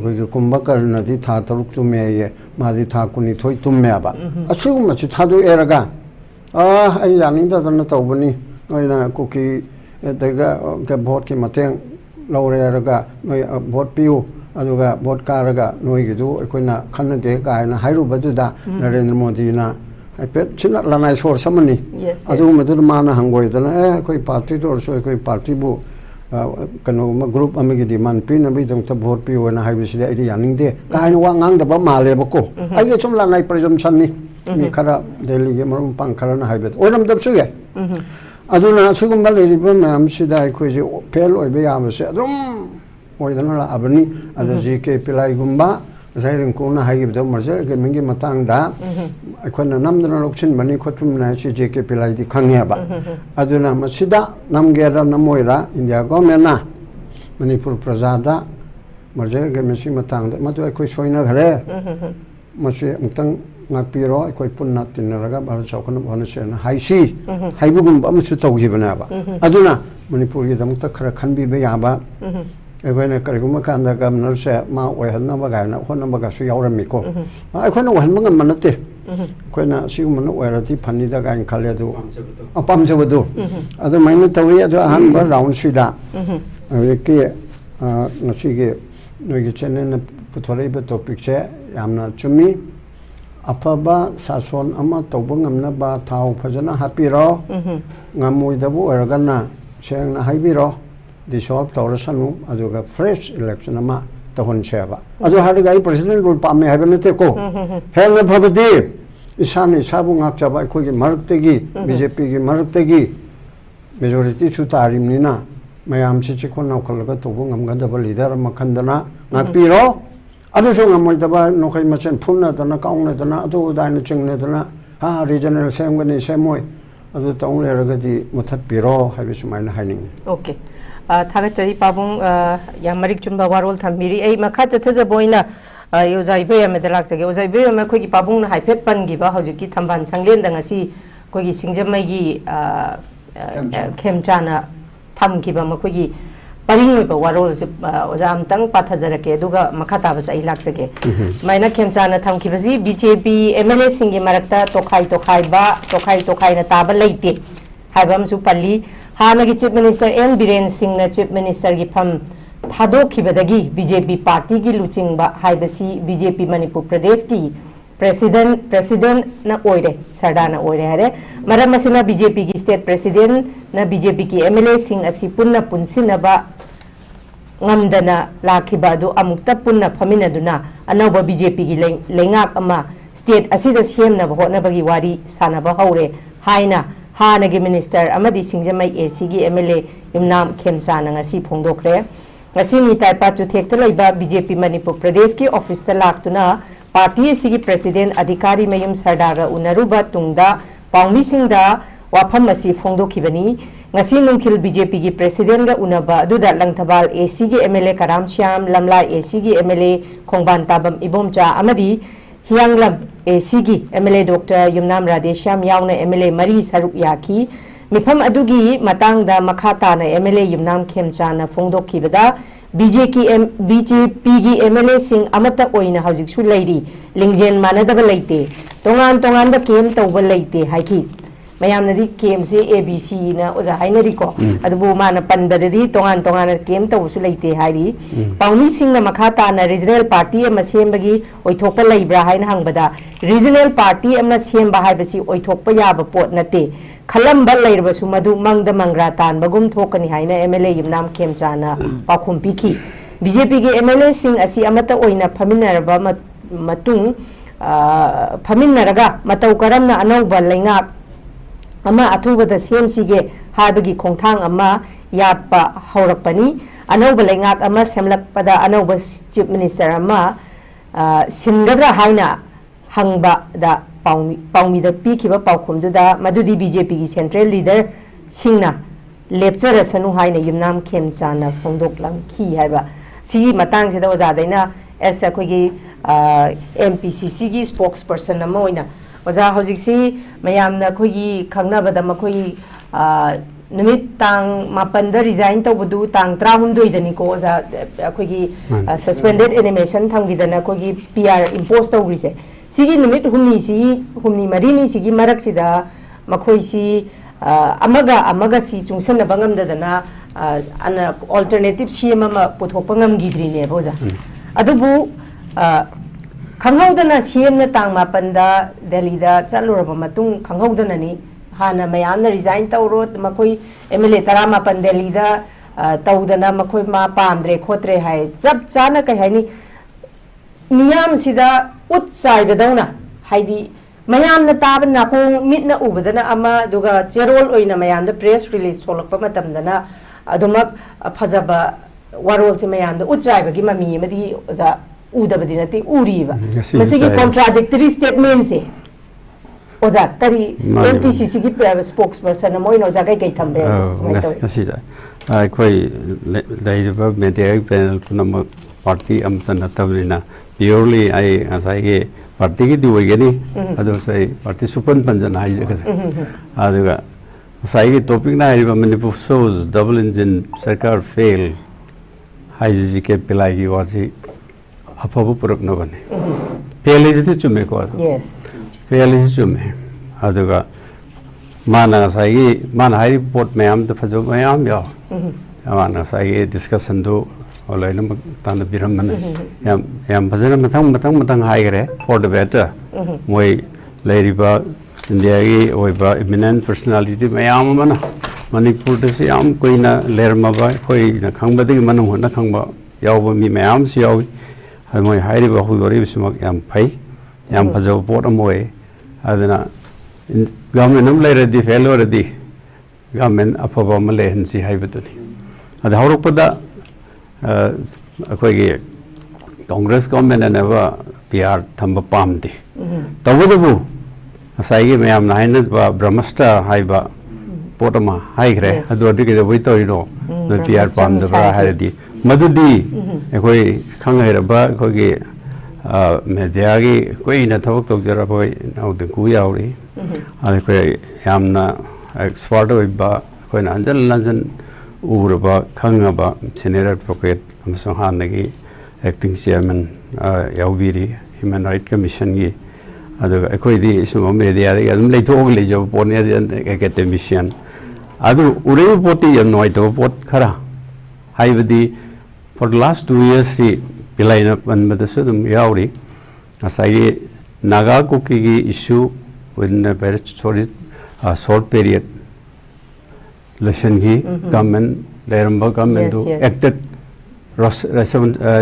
koi kumba karna di tha taruk tume ye ma di tha kuni thoi tumme aba asugum chi thadu eraga ai yaning da na tawbani noina kuki daga ga vote ki mateng laure eraga noi vote piu aduga vote karaga noi gidu koina khanna de ga na hairu badu da Narendra Modi na ai pet china lanai sor samani adu madu mana hangoi da koi party or so koi party bu kano ma group amagi demand pin abi dong ta vote pi wana haibi sida idi yaning de kai wa ngang da ba male ba ko ai ge chum la nai presumption ni mi khara delhi ge marum pang khara na haibe oram dab su ge aduna sugum ba le ba mam sida ai ko je pel oi be ya ba se adum oi da na la abani ada ji ke Pillai gumba sai RINKU na hai ge da marja ge mingi matang da akhona nam da lokchin bani khotum na chi je ke Pillai di khangya ba aduna masida nam ge ram na moira india government na manipur prajada marja ge mesi matang da matu ai soina ghare masi amtang ngapiro ai punna tinraga ba chawkhana bhana se na hai si haibugum ba musu tawgi bana ba aduna manipur ge damta khara khanbi be ya ba ꯑꯩꯈꯣꯏꯅ ꯀꯔꯤꯒꯨꯝꯕ ꯀꯥꯟꯗ ꯒꯕꯔꯅꯔꯁꯦ ꯃꯥ ꯑꯣꯏꯍꯟꯅꯕ ꯀꯥꯏꯅ ꯍꯣꯠꯅꯕꯒꯁꯨ ꯌꯥꯎꯔꯝꯃꯤꯀꯣ ꯑꯩꯈꯣꯏꯅ ꯑꯣꯏꯍꯟꯕ ꯉꯝꯕ ꯅꯠꯇꯦ ꯑꯩꯈꯣꯏꯅ ꯑꯁꯤꯒꯨꯝꯕꯅ ꯑꯣꯏꯔꯗꯤ ꯐꯅꯤꯗ ꯀꯥꯏꯅ ꯈꯜꯂꯦ ꯑꯗꯨ ꯄꯥꯝꯖꯕꯗꯣ ꯑꯗꯨꯃꯥꯏꯅ ꯇꯧꯏ ꯑꯗꯨ ꯑꯍꯥꯟꯕ ꯔꯥꯎꯟꯁꯤꯗ ꯍꯧꯖꯤꯛꯀꯤ ꯉꯁꯤꯒꯤ ꯅꯣꯏꯒꯤ ꯆꯦꯅꯦꯜꯅ ꯄꯨꯊꯣꯔꯛꯏꯕ ꯇꯣꯄꯤꯛꯁꯦ ꯌꯥꯝꯅ ꯆꯨꯝꯃꯤ ꯑꯐꯕ ꯁꯥꯁꯣꯟ ꯑꯃ ꯇꯧꯕ ꯉꯝꯅꯕ ꯊꯥꯎ ꯐꯖꯅ ꯍꯥꯞꯄꯤꯔꯣ ꯉꯝꯃꯣꯏꯗꯕ ꯑꯣꯏꯔꯒꯅ ꯁꯦꯡꯅ ꯍꯥꯏꯕꯤꯔꯣ dissolve ꯇꯧꯔꯁꯅꯨ ꯑꯗꯨꯒ fresh election ꯑꯃ ꯇꯧꯍꯟꯁꯦꯕ ꯑꯗꯨ ꯍꯥꯏꯔꯒ ꯑꯩ president rule ꯄꯥꯝꯃꯦ ꯍꯥꯏꯕ ꯅꯠꯇꯦꯀꯣ ꯍꯦꯟꯅ ꯐꯕꯗꯤ ꯏꯁꯥꯅ ꯏꯁꯥꯕꯨ ꯉꯥꯛꯆꯕ ꯑꯩꯈꯣꯏꯒꯤ ꯃꯔꯛꯇꯒꯤ BJPꯒꯤ ꯃꯔꯛꯇꯒꯤ majorityꯁꯨ ꯇꯥꯔꯤꯕꯅꯤꯅ ꯃꯌꯥꯝꯁꯤ ꯆꯤꯛꯈꯣꯟ ꯅꯥꯎꯈꯠꯂꯒ ꯇꯧꯕ ꯉꯝꯒꯗꯕ ꯂꯤꯗꯔ ꯑꯃ ꯈꯟꯗꯅ ꯉꯥꯛꯄꯤꯔꯣ ꯑꯗꯨꯁꯨ ꯉꯝꯃꯣꯏꯗꯕ ꯅꯣꯈꯩ ꯃꯁꯦꯟ ꯐꯨꯅꯗꯅ ꯀꯥꯎꯅꯗꯅ ꯑꯗꯨ ꯑꯗꯥꯏꯅ ꯆꯤꯡꯅꯗꯅ regional ꯁꯦꯝꯒꯅꯤ ꯁꯦꯝꯃꯣꯏ ꯑꯗꯨ ꯇꯧ ꯂꯩꯔꯒꯗꯤ ꯃꯨꯊꯠꯄꯤꯔꯣ ꯍꯥꯏꯕ ꯁꯨꯃꯥꯏꯅ ꯍꯥꯏꯅꯤꯡꯉꯤ Okay. Thagachari Pabung Yamarik Chumba Warol Tamiri, a Makacha Boina, Yozaibe, Medalax, Yozaibe, Makogi Pabung, Hypet Pangiba, Hojiki Tamban Sanglin, Dangasi, Kogi Singjamagi, Kemchana, Tamkiba Makogi, Paring Warol, Ozam Tang Patazarake, Duga, Makata was a laxake. Smina Kemchana Tamkibazi, BJP, MLA Singi Marakta, Tokai Ba, Tokai Nataba Late, Habam Supali. हानगी chief minister N Biren Singh ने chief minister की फम थादोखिबदगी BJP party की लुचिंगबा हाइबसी BJP Manipur Pradesh की president न ओइरे सरदार न ओइरे हरे मरम मसिना BJP की state president न बीजेपी की एमएलए सिंह असि पुन्ना पुनसिनबा ngamdana lakhiba adu amukta punna phaminaduna anauba BJP gi lengak ama state asida semna ba hotnabagi wari sanaba haure haina हानगी मिनिस्टर अमदी सिंगजमई एसी की एमएलए इमनाम खेमचाना ngasi phongdokre ngasi mi taipa chuthekta leiba BJP Manipur Pradesh की office ता लाक्तुना party AC की president Adhikarimayum सरदागा उनरुबा तुंगदा पांगमी सिंगदा वाफम असि phongdokibani ngasi nungkhil बीजेपी की प्रेसिडेंट गा उनबा अदुदा लंगथबाल एसी की एमएलए कराम श्याम लमला एसी की एमएलए खोंगबान ताबम इबोमचा अमदी हियांगलम एसीगी एमएलए डॉक्टर युमनाम राधेश्याम यावना एमएलए मरी सरुक याखी मिफम अदुगी मतांगदा मखाता ना एमएलए युमनाम खेमचाना फोंदोखिबदा बीजेपी की एमएलए सिंह अमता ओइना हौजिकसु लैरी लिंगजेन मानदबा लैते तोंगान तोंगान द केम तौबा लैते हाइखी मयामनदी केम से ABC ना ओजा हाइनरिको अदबु माना पंबददी तोंगान तोंगान केम तौबसु लैते हाइरी पाउनी सिंह ना मखाता ना रीजनल पार्टी अमा सेमबगी ओइथोकपा लैब्रा हाइना हंगबदा रीजनल पार्टी अमा सेमबा हाइबसी ओइथोकपा याबा पोट नते खलंबा लैरबसु मदु मंगदा मंगरा तानबगुम थोकनी हाइना एमएलए युमनाम खेमचाना पाखुम पिखी बीजेपी के एमएलए सिंह असि अमता ओइना फमिनरबा मतुंग फमिनरगा मतौ करमना अनौबा लैंगाक अमा अथुबदा सेमसिगे हाबगी खोंथांग अमा यापा हौरकपनी अनौबा लैंगाक अमा सेमलकपदा अनौबा चीफ मिनिस्टर अमा सिनगद्रा हाइना हंगबा दा पाउमीदा पीखिबा पाउखुमदुदा मदुदी बीजेपी की सेंट्रल लीडर सिंगना लेपचरसनु हाइना युमनाम खेमचाना फोंदोकलंखी हाइबा सिगी मतांगसिदा ओजादैना एस अखोगी MPCC की स्पोक्सपर्सन अमा ओइना ओजा हौजिकसी मयामना खोगी खंगनाबदा मखोगी नुमित तांग मापनदा रिजाइन तौबदु तांग 13 दनिको ओजा अखोगी सस्पेंडेड एनिमेशन थंगिदना खोगी PR इंपोज तौग्रिसे सिगी नुमित हुमनी मरीनी सिगी मरकसिदा मखोइसी अमगा सी चुंगसन बंगमदना अन अल्टरनेटिव सीएम अमा पुथोपंगम गिद्रिने बोजा अदुबु खंगौदना सीएम तांग मापनदा दिल्ली दा चलुरबा मतुंग खंगौदनानी हाना मयामना रिजाइन तौरो मखोई एमएलए 13 दिल्ली दा तौदना मखोई मा पामद्रे खोत्रे हाय जब चाना कह हायनी नियम सिदा उत्साइबदौना हाइदी मयामना ताब नाखों मिटना उबदना अमा दुगा जेरोल ओइना मयामदा प्रेस रिलीज थोलकपा मतमदना अदुमक फजबा वारोल से मयामदा उत्साइबगी ममी मदी ओजा उदबदी नती उरीबा मसिगी कॉन्ट्राडिक्टरी स्टेटमेंट से ओजा करी MPCC की स्पोक्सपर्सन मोइनो ओजा कई थंबे ngasi ja akhoi lairiba media panel punam party amtana tablina purely ai asai ge party ki duigeni adu sai party supan panjana hai jaga aduga asai ge topic na ariba Manipur shows double engine sarkar fail हाइजी के पिलाई की वासी अफब पुरक न बने पहले से चुमे को पहले से चुमे अदुगा माना साई माना हाई रिपोर्ट में हम तो फजो में हम याओ माना साई डिस्कशन दो और लाइन में तान बिरम मने याम फजन मतंग हाई करे फॉर द बेटर मोई लेरिबा इंडिया की ओइबा इमिनेंट पर्सनालिटी में याम मना मणिपुर से याम कोई ना लेरमबा कोई ना खंगबदगी मनु होना खंगबा याव मी मैम से याव मोई हाई रिबा हुदोरी बिस्मक याम फई याम फजो पोट मोई अदना गवर्नमेंट हम लेरदी फेल होरदी गवर्नमेंट अफबा म लेहनसी हाइबतनी अद हौरपदा अखोगी कांग्रेस गवर्नमेंट नेबा पीआर थंब पामदी तबदबु असाइगे मैम नाइनबा ब्रह्मस्त्र हाइबा पोटमा हाइग्रे अदोदि के बoi तोइनो न पीआर पामदबा हाइदी मदुदी अखोई खंगैरबा अखोगी मीडिया की कोई न थबक तौजरा कोई नाउदि कु यावरी अखोई यामना एक्सपर्ट होइबा अखोई अंजन लंजन उरबा खंगबा सीनियर एडवोकेट अमसों हानगी एक्टिंग चेयरमैन यावबिरी ह्यूमन राइट कमीशन की अदुगा अखोइदी इसुम मीडिया दी अदुम लेथोग लेजो पोने एकेडमिशियन अदु उरे पोटी यम नोइतो पोट खरा हाइबदी फॉर द लास्ट 2 years सी पिलाइना बनबदसु दम यावरी असाई नागा कुकी की issue within a very short period election की गवर्नमेंट लेरंबा गवर्नमेंट तो एक्टेड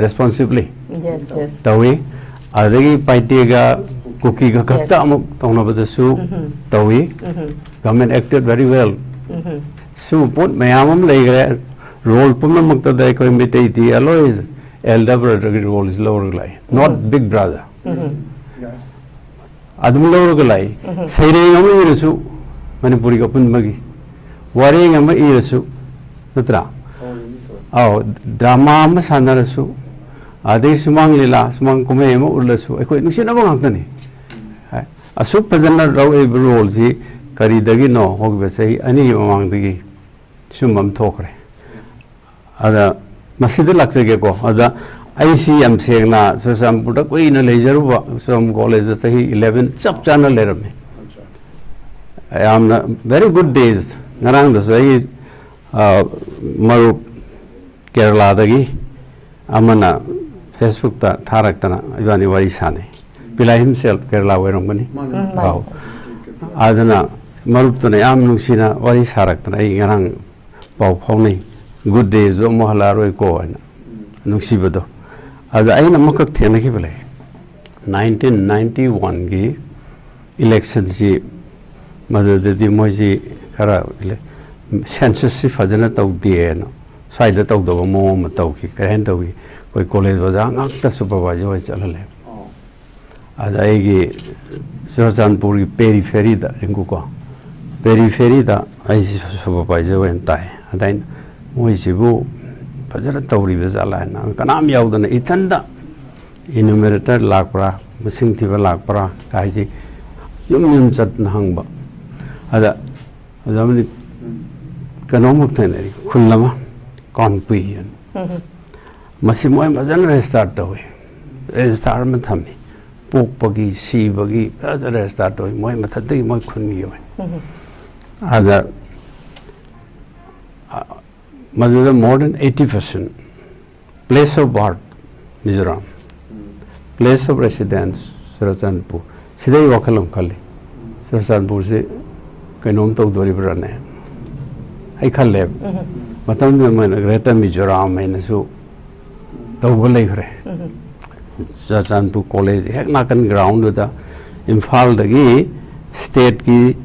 responsibly तवी अदगी पार्टीगा कुकी का कत्ता अमुक तौनबदसु तवी गवर्नमेंट एक्टेड वेरी वेल सु पोट मयामम लेगरे रोल पुनमक तदे कोई मिटे दी अलोइज elder brother role is lower guy not big brother adum lower guy saireng am irasu manipuri ka punmagi wareng am irasu natra aw drama am sanarasu ade sumang lila sumang kume am ulasu ekoi nusina bang ngani asu pajana raw e role si kari dagi no hogbe sei ani mamang dagi sumam thokre ada मसीद लक्ष्य को अदा ICM सेगना सोसम पुटा कोई न लेजरुबा सोम college सही 11 चप चाना लेरमे आमना very good days नरांग Dasai मरु केरला दगी अमना Facebook ता थारकतना इबानी वारी साने पिलाई हिमसेल्फ केरला वेरमबनी वाव आदना मरुतने आम नुसिना वारी सारकतना ई ngरang पाव फाउनै good days o mohalaro ko ana nusibodo ada aina makak thena ki bele 1991 gi election si madadi moji khara census si fajana tawdi no saida tawdo mo ma tawki karen tawi koi college waja ngakta supervisor wa chalale ada egi Suranpur gi periphery da RINKU ko periphery da ai supervisor wa tai adain मोइसिबु फजर तौरी बेजाला ना कनाम याउदन इथंदा enumerator लाकपरा मसिंग थिबा लाकपरा काइजी yum yum चतन हंगबा अदा जमनि कनोमुक थनेरी खुल्लमा कॉन्पुयन मसि मोय मजन restart तोय restart में थमी पोकपगी सीबगी फजर restart तोय मोय मथदगी मोय खुनगी होय अदा more than 80% place of birth Mizoram, place of residence Suranpur. Sidai wakalam kali Suranpur se kainom tau dori brane. Ai khalle matam me Greater Mizoram me nasu tau bolai khre. Suranpur college hek nakan ground da IMPHAL dagi state ki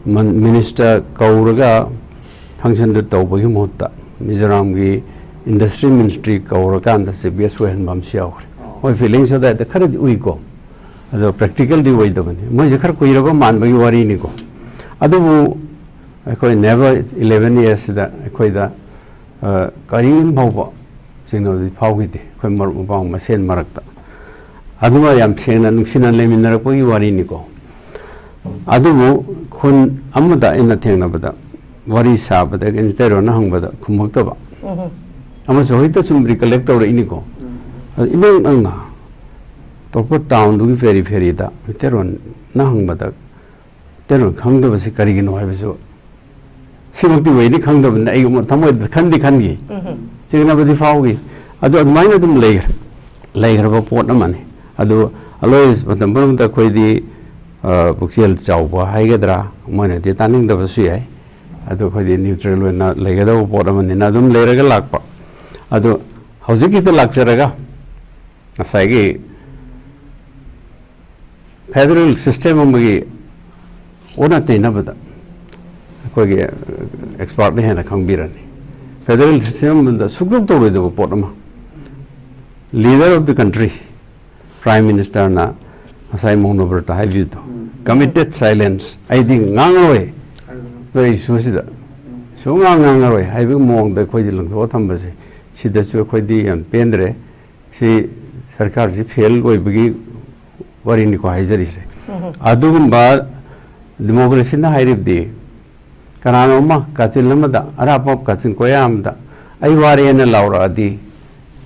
minister kauraga function da tau bagi mohta Mizoram की industry ministry कौरकान द CBS वेहन बमसियाव मोय feeling so that खरे उई को अदो practical दी वई दबने मोय जखर कोई रबा मान बगी वारी नि को अदो वो कोई never 11 years दा कोई दा करीम भाव सिग्नल दी फाव गिते कोई मर बाव मसेन मरकता अदो याम सेना नुसिना लेमिनर कोई वारी नि को अदो वो खुन अमदा इन थेंगना बदा वारी साबदा इन तेरो न हंगबदा खुमक्तबा ama so hita sum recollect tawra ini ko inang nang na to ko town du very da teron na hang ba da teron khang da basi kari gi no hai bisu simukti wei ni khang da ban ai mo thamoi khan gi chigna badi fau gi adu maina dum leger ba pot na mani adu always batam baram da khoi di buxiel chau ba hai ga dra moina de taning da basu ai adu khoi di neutral we na lega da pot na mani na dum lera ga lak pa adu hauzik ki ta lak charaga asai gi federal system amagi ona te na bada khoi gi expert ne na khang birani federal system da suguk to re da pot ma leader of the country prime minister na asai mono berta hai view to committed silence I think ngangawe very susida so ngangawe hai bi mong da khoi ji lang tho tham ba se sida chu khoi di yan pendre si sarkar ji fail oi bi wari ni ko hai jari se adugum ba democracy na hai rib di kanano ma kachin lamada ara pop kachin koyam da ai wari na laura di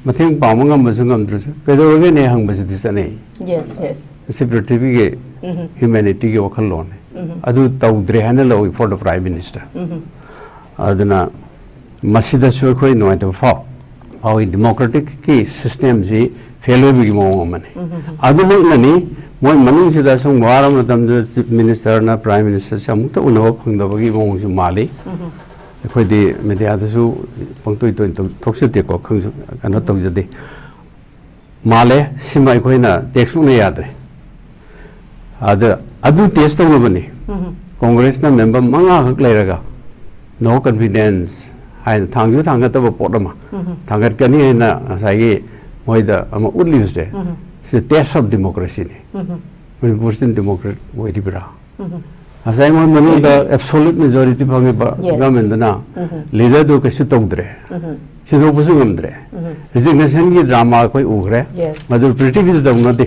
mathing pamangam basungam drusu kedoge ne hang basi disane yes secretary ge humanity ge wakal lon adu tawdre hana lo for the prime minister aduna masida so khoi no to fa how democratic ki system ji failure bi mo mane adu mo nani moi manung sida sung waram tam the chief minister na prime minister sam to uno phangda bagi mo su mali khoi di media da su pangtoi toi thokse te ko khang kana tau jade male simai khoi na texu ne yadre adu test to bani congress na member manga hak leiraga no confidence hai thangju thanga ta potama thangat kani na sai gi moi da ama udli se se test of democracy ne Manipur democrat wai dibra asai mo manu da absolute majority bhange ba government na leader do kasu tawdre sido busu ngamdre resignation gi drama koi ugre madu pretty bi da na de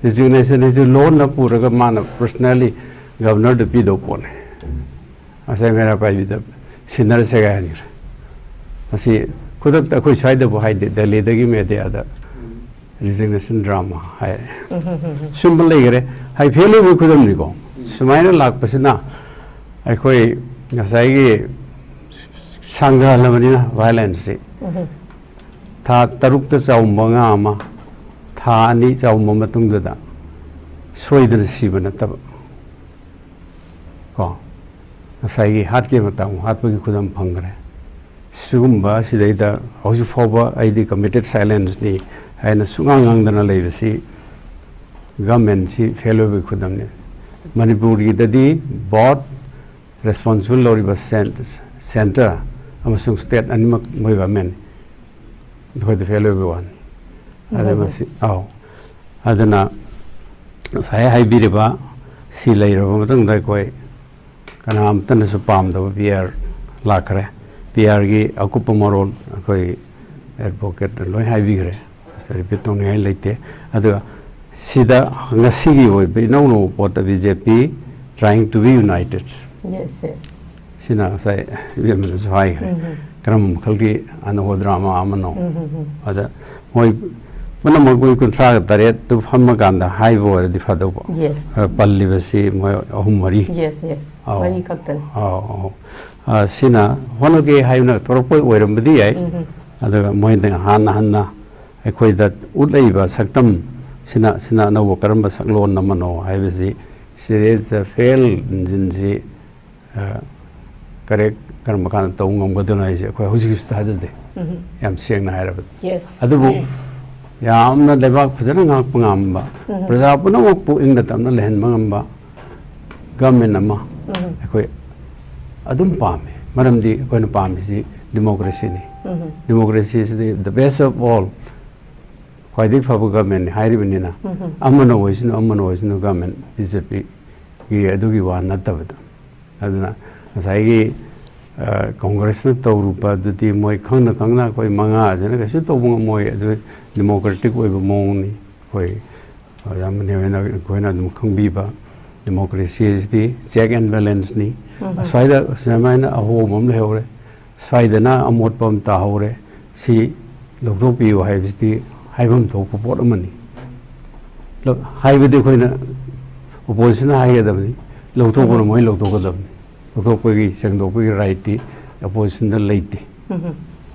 resignation is law na pura ga man personally governor de pido pone asai mera pai bi da sinar se ga ni asi kudak ta koi sai da bo hai de delhi da gi me de ada resignation drama hai symbol legre hai phelo bu khudam ni ko sumaina lak pasina ai ngasai gi sangha lamani violence tha taruk ta chaw manga ma tha ani chaw ma matung da soidra sibana tab ko ngasai gi hat ke matang hat gi khudam phangre sugumba sidai da hoju foba ai di committed silence ni aina sungang dana leibasi government si fellow bi khudam ne Manipur gi dadi board responsible loriba center amasung state animak moi government khoi the fellow bi one adamasi adana sai hai bi ba si lai ro matang dai koi kanam tan su pam da PR lakhre PR gi akupa morol koi advocate loi hai bi gre sari betong ngai leite adu sida ngasigi oi be no pot BJP trying to be united yes sina sai yemen sai kram khalgi ano drama amano ada moi mana mo goi kontra tare tu hamma ganda hai bo di fado yes palli basi moi ahum mari yes mari kaktan sina hono ge hai na torpoi oiram bidi ai ada moi de hanna ekhoi da ulai ba saktam sina no karamba saklon namano haibasi is a fail jinji correct karma kan tawngam gadona is khoi hujik status de yam siang na hairab yes adubu yamna lebak phajana ngak pangam ba praja puna mo pu ingda tamna lehen mangam ba government ama khoi adum pame maramdi koina pame si democracy ni democracy is the best of all quite fabu government hairi binina amano voisino government BJP gi adugi wa natabada aduna asai congress na tawrupa dudi moi khangna koi manga ajana ka su tawbung moi adu democratic oi mong ni koi yamne wena koina dum khangbi ba democracy is the check and balance ni asai da samaina aho mom le hore sai da na amot pam ta hore सी लौथोपियो हाइबसिदी हाइबम थोप pot अमनी हाइबदे खोइना opposition हाइगदबनी लौथोपन मोय लौथोगदबनी लौथोपगी सेंगदोपगी राइटि opposition the लेते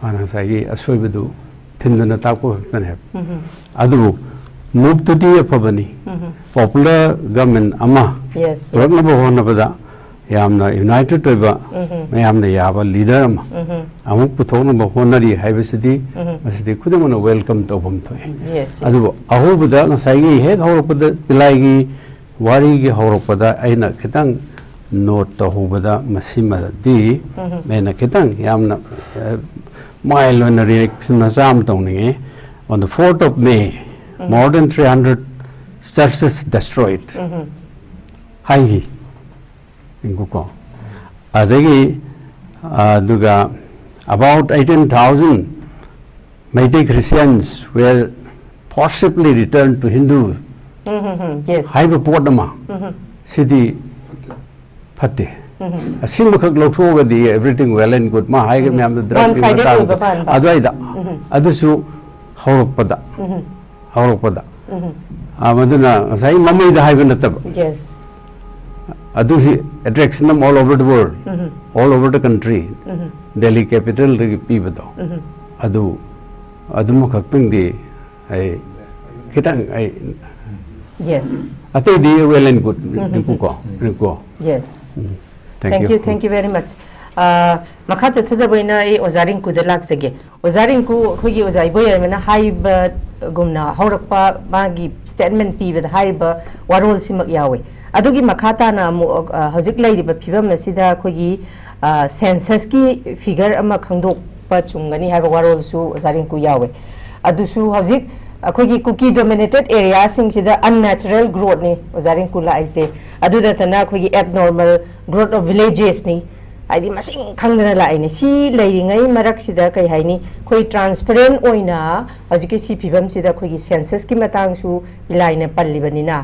आना सागी असोइबदु थिंदना ताको खतने अदु move to the अफबनी popular government अमा रखनब होनबदा यामना यूनाइटेड टोइबा मयामना याबा लीडर अमा अमुक पुथोनब होनरी हाइबसिदी मसिदी खुदमन वेलकम तोबम थोय अदु अहोबदा नसाइगी हेक हौरपदा पिलाइगी वारीगी हौरपदा आइना खितंग नोट तहोबदा मसिमदी मेना खितंग यामना mile on reaction nazam tawni on the 4th of May more than 300 churches destroyed haihi inguko adagi duga about 18,000 Meitei Christians were forcibly returned to Hindu yes haiba podama sidi phatte asim khak lokthogadi everything well and good ma haige myam da drug adwaida adusu hawrokpada amaduna sai mamai da haiba natab yes adusi attraction all over the world all over the country Delhi capital pibado adu adum khak pingdi ai kitang ai yes ate di well and good rinku yes thank you very much makha chathajaboina e ozaring ku dalak sege ozaring ku khogi ozai boyamena haiba gumna haurakpa magi statement piba haiba warol simak yawe adugi makhata na hojik lairiba phibam asida khogi census ki figure ama khangdokpa chungani haiba warol su ozaring ku yawe adusu hojik अखोगी Kuki dominated area सिंग सिदा unnatural growth ने ओजारिंग कुला आइसे अदुदा तना अखोगी एबनॉर्मल ग्रोथ ऑफ विलेजेस नि आइदि मसिंग खंगना लाइने सी लेरिंगै मरक सिदा कै हाइनि खोई ट्रांसपेरेंट ओइना हजिके सी फिबम सिदा खोगी सेंसस की मतंग सु इलाइने पल्लिबनिना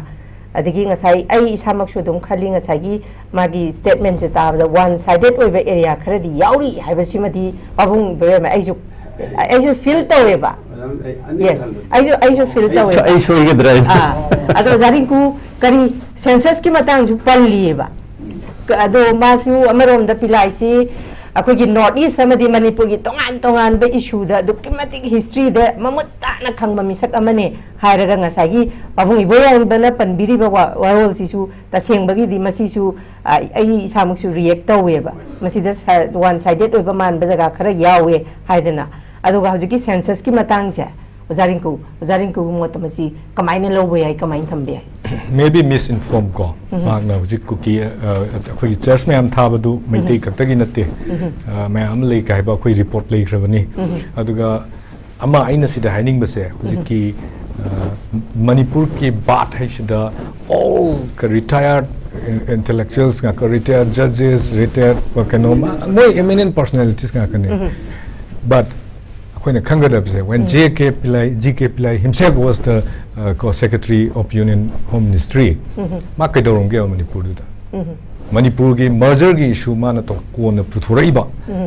अदगी ngasai ai isamak su dum khali ngasai magi statement se tabda one sided oiba area khari yauri haibasi abung be ma I just feel taweba yes I just feel taweba I so ye drai ado zaring ku kari census ki matang ju pallieba ado masu amarom da pilai si akogi north east amadi manipur gi tongan be issue da documentic history da mamutta na khangba misak amane hairaga ngasai gi abung iboyan bana panbiri ba warol sisu tasengba gi di masisu ai isamuk su react taweba masida one sided oiba man ba jaga khara yawe haidana aduga hojiki census ki matang se ozaring ku motamasi kamaina lobo yai kamain thambe maybe misinformed ko magna hojik ku ki khoi church me am thabadu meitei kaktagi natte me am lei kai ba khoi report lei khrabani aduga ama aina sida haining ba se hojik ki Manipur ki baat hai sida all retired intellectuals nga retired judges retired kanoma moi eminent personalities nga kane but when GK Pillai himself was the co-secretary of Union Home Ministry, Manipur ki merger ki issue mana to kona puthuraiba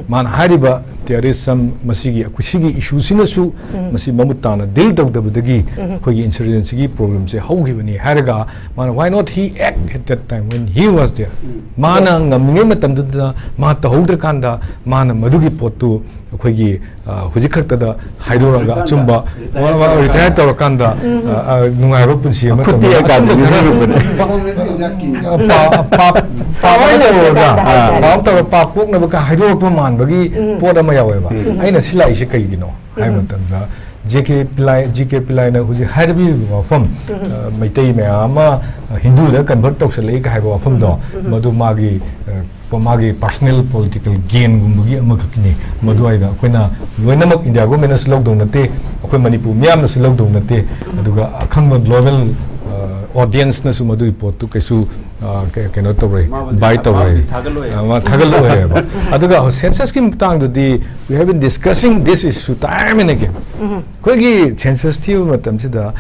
man hariba there is some masigi akushigi issue sinasu masi mamutana deal dawdabadagi khogi insurgency ki problem se hawgibani haraga man why not he act at that time when he was there mana ngamnge matamda ma tahudra kanda mana madugi potu khogi hujikhatada haidoraga chumba retire tawakanda nungaiba punsi ama Pop na baka hydro man bagi poda mayawa aina sila isi kai gino ai matanda GK Pillai na huji harbi from Meitei me ama Hindu da convert to sele ka haiba from do madu magi personal political gain gumbugi amakini madu aida koina loinamak India go menas lockdown nate akoi Manipur miam na lockdown nate aduga akhang global audience na sumadu report to kesu cannot buy to aduga census ki mutang di we have been discussing this issue time and again koigi census ti matam sida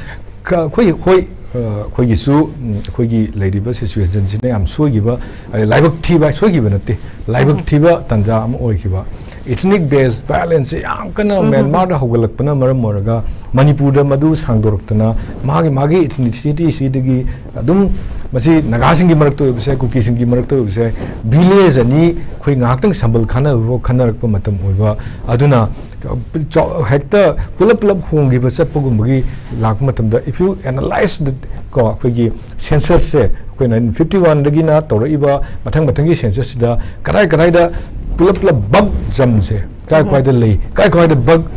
koi su koigi lady situation sine am so giba laibak thi ba so giba nate laibak thi ba tanja am oi giba ethnic based violence yang kana Myanmar da hogalakpana maram moraga Manipur da madu sangdoraktana magi ethnicity sidagi adum masi nagasing gi marakto bise kuki sing gi marakto bise village ani khoi ngaktang sambal khana ro khanarakpa matam oiba aduna hector pull up home give us up like matam if you analyze the census say when 51 dagina toriba matangi census da karai da pull up bug jam say quite the lay quite the bug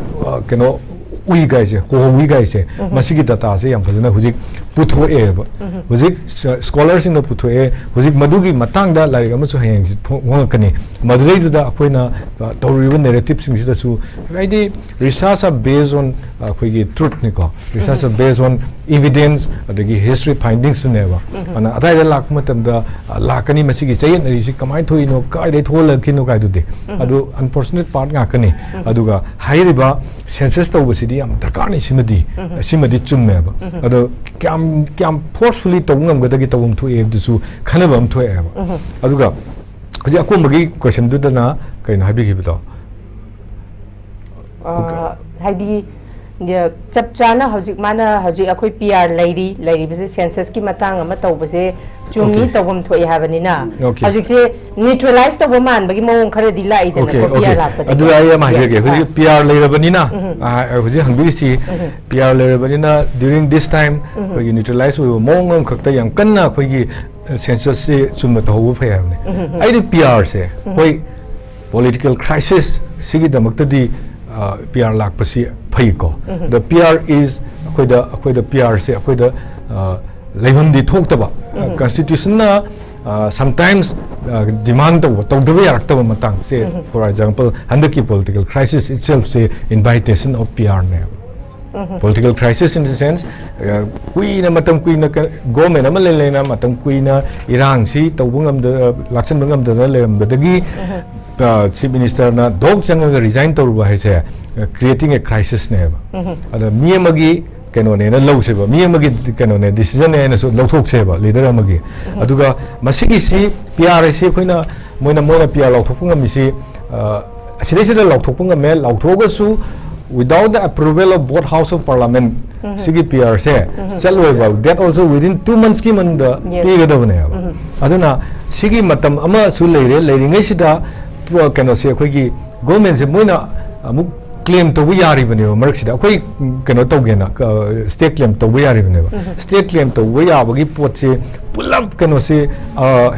we guys we guys masigi data say yam phajana huzik putho e huzik scholars in the putho e huzik madugi matang da like amasu hayang wang kani madurei da akoina toriba narrative sing da su right research are based on akoigi truth ni ko research are based on evidence adagi history findings neba ana adai da lak matam da lakani masigi chayen ri si kamai thoi no kai dai thol kinu kai du de adu unfortunate part nga kani aduga hairiba census to basi am darkani simadi chumme ba ado kyam forcefully to ngam gadagi tawum thu e dusu khanabam thu e ba aduga haji akombagi question du dana kain habi gi bito haidi chap chana hojik mana hojik akoi PR lady base census ki matang ama tawbase chumi tawum thoi habani na hojik se neutralize to woman bagi mong khare dilai de na PR la pa adu ay ma je ge hojik PR le rabani na hojik hangbi si PR le rabani na during this time hojik neutralize wo mong khakta yang kanna khoi census se chum to ho phe habani ai PR se hoi political crisis sigi damakta di PR lak pasi phaiko the PR is akhoi the PR se akhoi the leibam di thok taba constitution na sometimes demand to the way act matang say for example handaki political crisis itself say invitation of PR ne political crisis in the sense kui na matam kui na government ama le na matam kui na irang si tawbungam de laksan bangam de lem dagi chief minister na dog changa resign to ba hai creating a crisis ne ba ada mi amagi keno ne na low se ba mi amagi keno ne decision ne na so low thok se ba leader amagi aduga masigi si PR si khoina moina PR low thok ngam si asidai da low thok ngam me low thok su without the approval of both house of parliament sigi PR se chaloi ba that also within 2 months ki man da pi ga da bane ba aduna sigi matam ama su leire ngai sida kano se khoi gi government se moina amuk claim to yari bane marak sida khoi kano to ge na state claim to yari bane state claim to ya bagi pot se pulap kano se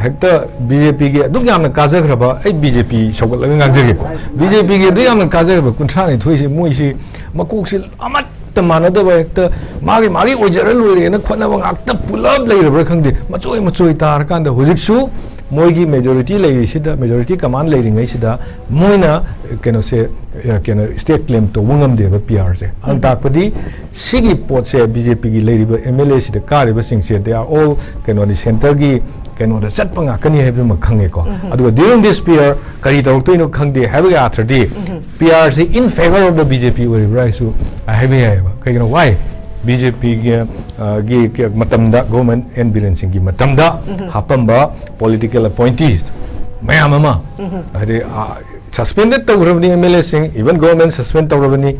hekta BJP ge duk yam na kaja graba ai BJP shogal la ngang jege ko BJP ge duk yam na kaja graba kunthra ni thoi se moi se makok se amat tamana da ba hekta magi ojeral loi na khona ba ngak pulap lai ra khang de machoi tar kan da hujik su moigi majority lay sida majority command lay ngai sida moina keno se keno state claim to wungam de ba PR se antak padi sigi pot se BJP gi lay ba MLA sida kar ba sing se they are all keno di center gi keno da sat panga kani have ma khange ko adu during this PR kari to no khangde have ga athdi PR se in favor of the BJP were right so I have ba kai no why BJP gi matamda government and biren sing gi matamda hapamba political appointees mayamama hade suspended to rabni MLA sing even government suspend to rabni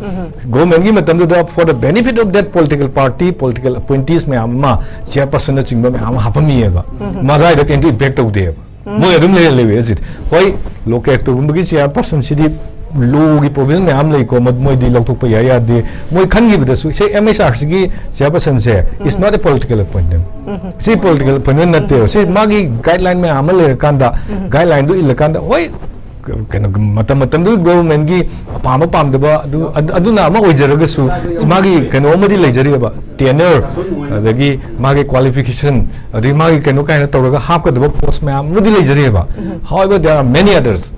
government gi matamda for the benefit of that political party political appointees mayamama chairperson chingba mayam hapami ba marai da can impact to de mo adum le is it hoi local to gi chairperson sidi logi provision me am lei ko moi di lok thok pa ya de moi khan gi bida su sei MSR gi chairperson se is not a political appointment see political appointment not there see magi guideline me am le kanda guideline du il kanda hoi kana matam du government gi pam de ba adu na ma ojaraga su magi kana omadi leijari ba tenure adagi magi qualification adi magi kana kaina tawraga half ka de post me am mudi leijari ba however there are many others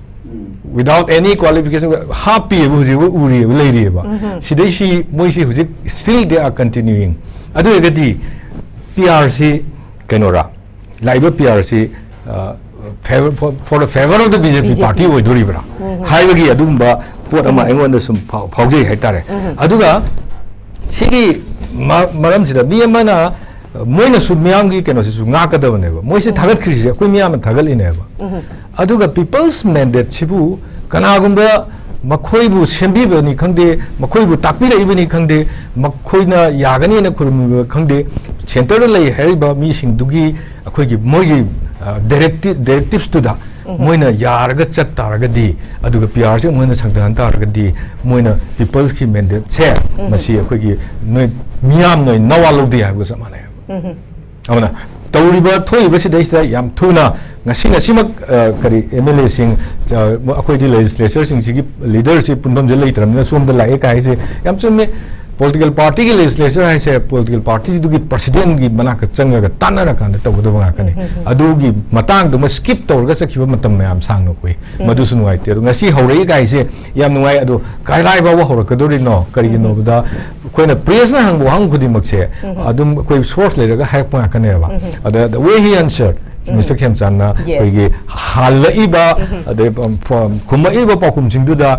without any qualification happy uri lady ba sidai si moi si hujik still they are continuing adu egadi PRC kenora live PRC for the favor of the BJP party we duri bra haibagi adumba pot ama engon sum phaujai haitare aduga sigi maram sida bi amana moina su miyam gi keno su nga ka da ne ba moi se thagat khri se koi miyam thagal ine ba aduga people's mandate chibu kana gumba मखोइबु सेंबीबनी खंगदे मखोइबु ताकपिरइबनी खंगदे मखोइना यागनी ना Khurram खंगदे centre लई हैरिबा मी सिंगदुगी अखोइगी मोइगी directives तुदा Moina यारगा चट तारगदी अदुगा PR से Moina संगदान तारगदी Moina peoples की mandate से मसी अखोइगी नोइ मियाम नोइ नवालोदे हाबो समाने अमना तौरीबा थोइबा सिदैसदा याम थुना ngasi ngasi mak kari MLA sing akoi di legislature sing sigi leadership pundam jelai tram na som da lai kai se yam chume political party ki legislature hai se political party du ki president ki bana ka changa ga tanara kan da tabu ba ka ne adu gi matang du ma skip tor ga sakhiba matam mayam sang no koi madu sun wai te ngasi haurei kai se yam nuai adu kai lai ba wa hor ka do ri no kari gi no da koina praise na hang bo hang khudi mak se adum koi source le ga hai pa ka ne ba ada the way he answered Mr. Kemchan na koigi halaiba ade khumaiba pakum singduda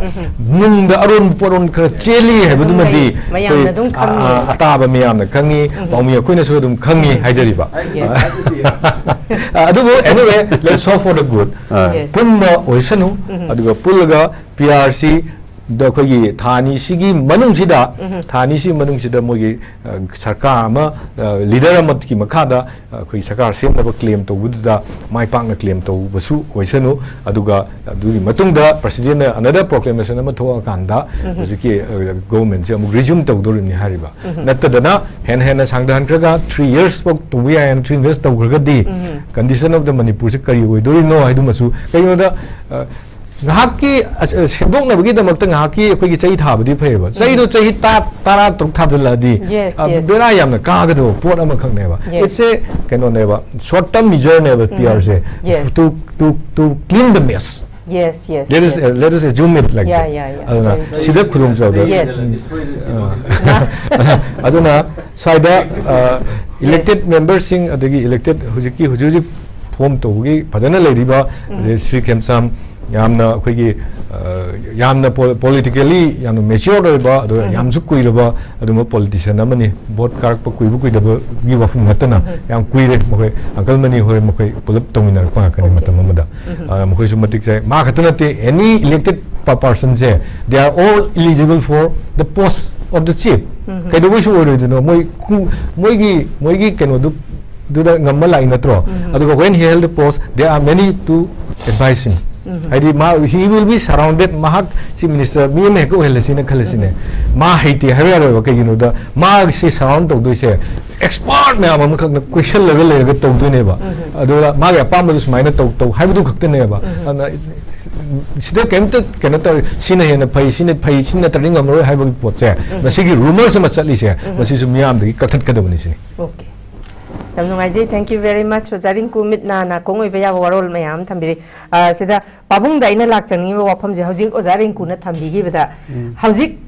nungda aron poron kha cheli hebudumadi mayam na dum khangi ataba miyam na khangi paumi koina su dum khangi haijariba adubu anyway let's hope for the good punma oisanu aduga pulga PRC da koigi thani sigi manungsida thani si manungsida mogi sarkar ama leader amat ki makhada koi sarkar sem da claim to buda mai pang na claim to basu oisanu aduga adugi matungda president another proclamation ama thoa kanda hojiki government se amu resume to do ni hariba natadana hen sangdan kraga 3 years pok to we and 3 years to kraga di condition of the Manipur se kari oi do no haidu masu kayo da ngahaki sebok na bagi damak tang ngahaki koi gi chai thabadi phaiba chai do chai tara tuk thadla di bera yam na ka ga do pot ama khang ne ba it's a keno ne ba short term measure ne ba PR se to clean the mess let us assume it like that sida khudong chaw da aduna saida elected members sing adagi elected hujiki form to gi phajana leiriba Sri Kemsam yamna koigi yamna politically yamna mature ba ado yamsu kuiraba aduma politician amani vote karak pa kuibu kuidaba gi wafum natana yam kuire mokoi uncle mani hore mokoi pulap tominar pa kani matam amada mokoi sumatik sai ma khatana te any elected person se they are all eligible for the post of the chief kaido wi su ore no moi gi keno du da ngamma lai natro aduga when he held the post there are many to advise him he will be surrounded mahak si minister mi me ko helesine khalesine ma haiti hawero ka you know da ma si surround to do se expert me am khak question level le to do ne ba adola ma ga pam du smaina to haibu khak ne ba sida kemta kenata sina hena phai sina taring amro haibu pot se na sigi rumors ma chali se masi su miam de kathat ka do ni sini okay thank you very much RINKU mitna na kongoi baya warol mayam thambiri sida pabung da ina lak changni wafam je hojik RINKU na thambigi beda hojik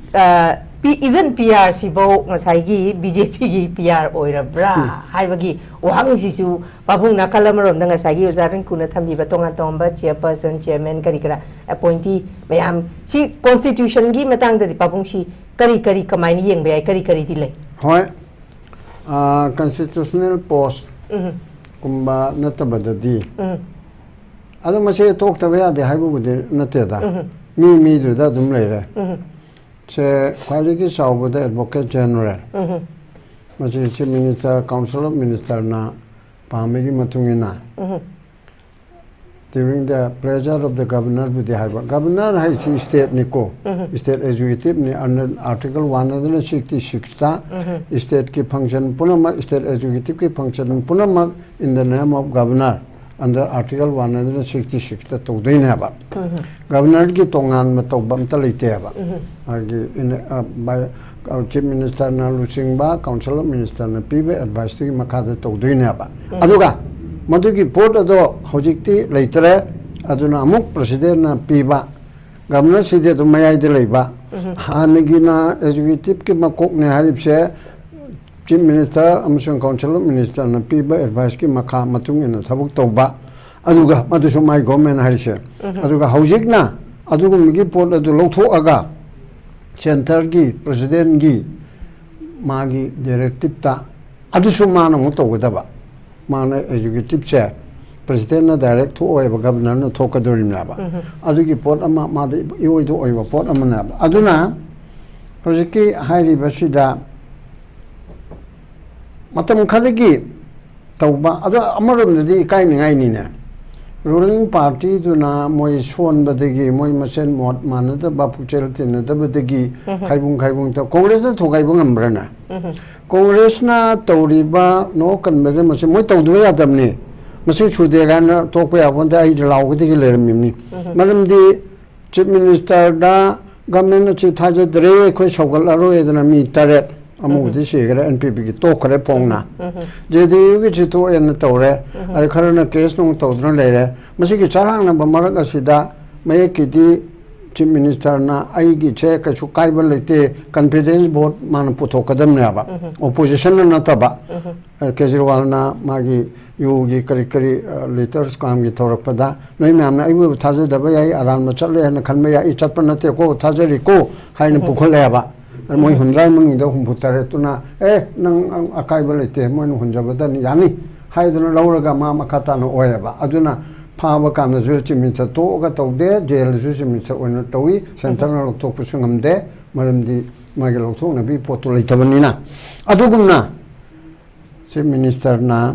even PRC bo ngasai gi BJP gi PR oirabra haibagi wahang si chu pabung na kalamarom da ngasai gi RINKU na thambi ba tonga tomba chairperson chairman kari kara appointee mayam si constitution gi matang da pabung si kari kamai ni yeng bai kari di le hoi constitutional post kumba natabada di ado mase talk ta ya de haibu de natada mi du da dum leire che kwali ki saw de advocate general mase chief minister council of minister na pamegi matungina during the pleasure of the governor with the governor has state niko state executive ni under article 166 ta state ki function punama state executive ki function punama in the name of governor under article 166 ta to doina ba governor ki tongan ma to bam ta leite ba agi in by chief minister na lusing ba council of minister na pibe advice ki makha to doina ba aduga madugi port ado hojikti leitre aduna amuk president na piba governor side to mayai de leiba hanigi na executive ki makok ne harip se chief minister amusung council minister na piba advice ki makha matung ina thabuk toba aduga madusu mai government harise aduga hojik na aduga migi port ado lotho aga center gi president gi magi directive ta adusu mana mo to godaba mana executive se president na direct to oi ba governor na to ka dorim na ba adu ki pot ama ma de ioi do oi ba pot ama na ba aduna hojiki hairi basida matam khadagi tauba adu amarom de kai ni ngai ni ne ruling party tu na moi son badagi moi masen mot manada ba puchel tin da badagi khaibung ta congress na thogai bung amrana congress na tawriba no kan bere mase moi tawdu ya damni mase chude gan tokpa ya bonda ai law gidi lermi ni malam di chief minister da government chi thaje dre khoi sogal aro edana mi tare amu di segara npp ki to khare pongna je di gi chi to en tawre ai kharana case no tawdna lere mase ki charang na bamarak asida mai ki di chief minister na ai gi che ka chu kai ban lete confidence vote man puto kadam ne ba opposition na ta ba kejriwal na magi yogi kari letters kam gi thorak pada noi nam na ai bu thaje da ba ai aran ma chatle na khan me ya I chat pan te ko thaje ri ko hai na pukhol le ba moi hundrai mun da hum putare tuna nang akai ba lete moi hunja ba dan yani hai dana lauraga ma makata no oya ba aduna phaba kan ju chi min cha to ga to de jail ju chi min cha on to wi central lok to pu sungam de maram di ma ge lok thong na bi potu lai tabani na adugumna chief minister na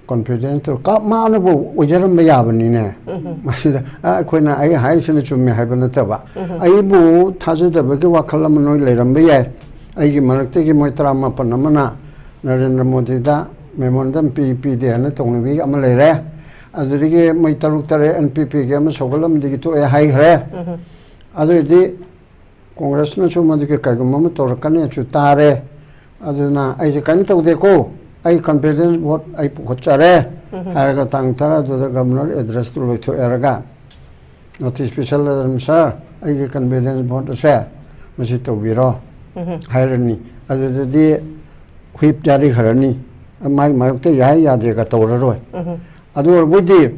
confidence to ka ma na bu ujaram ba ya bani ne masida khoi na ai hai sin chu me hai ban ta ba ai bu thaje da ba ge wa khalam noi le ram ba ya ai gi marak te gi moi trama panamana Narendra Modi da memorandum PP de na tong bi am le re adurige mai taruk tare NPP ge am sogalam digi to hai hre adudi congress na chuma digi ka gum ma tor kan chu tare aduna ai je kan to de ko ai confidence vote ai pu chare har ga tang tara do the governor address to lo to eraga not special sa ai ge confidence vote sa masi to biro hairani adudi whip jari kharani mai mai te yai ya de ka to roi adu budi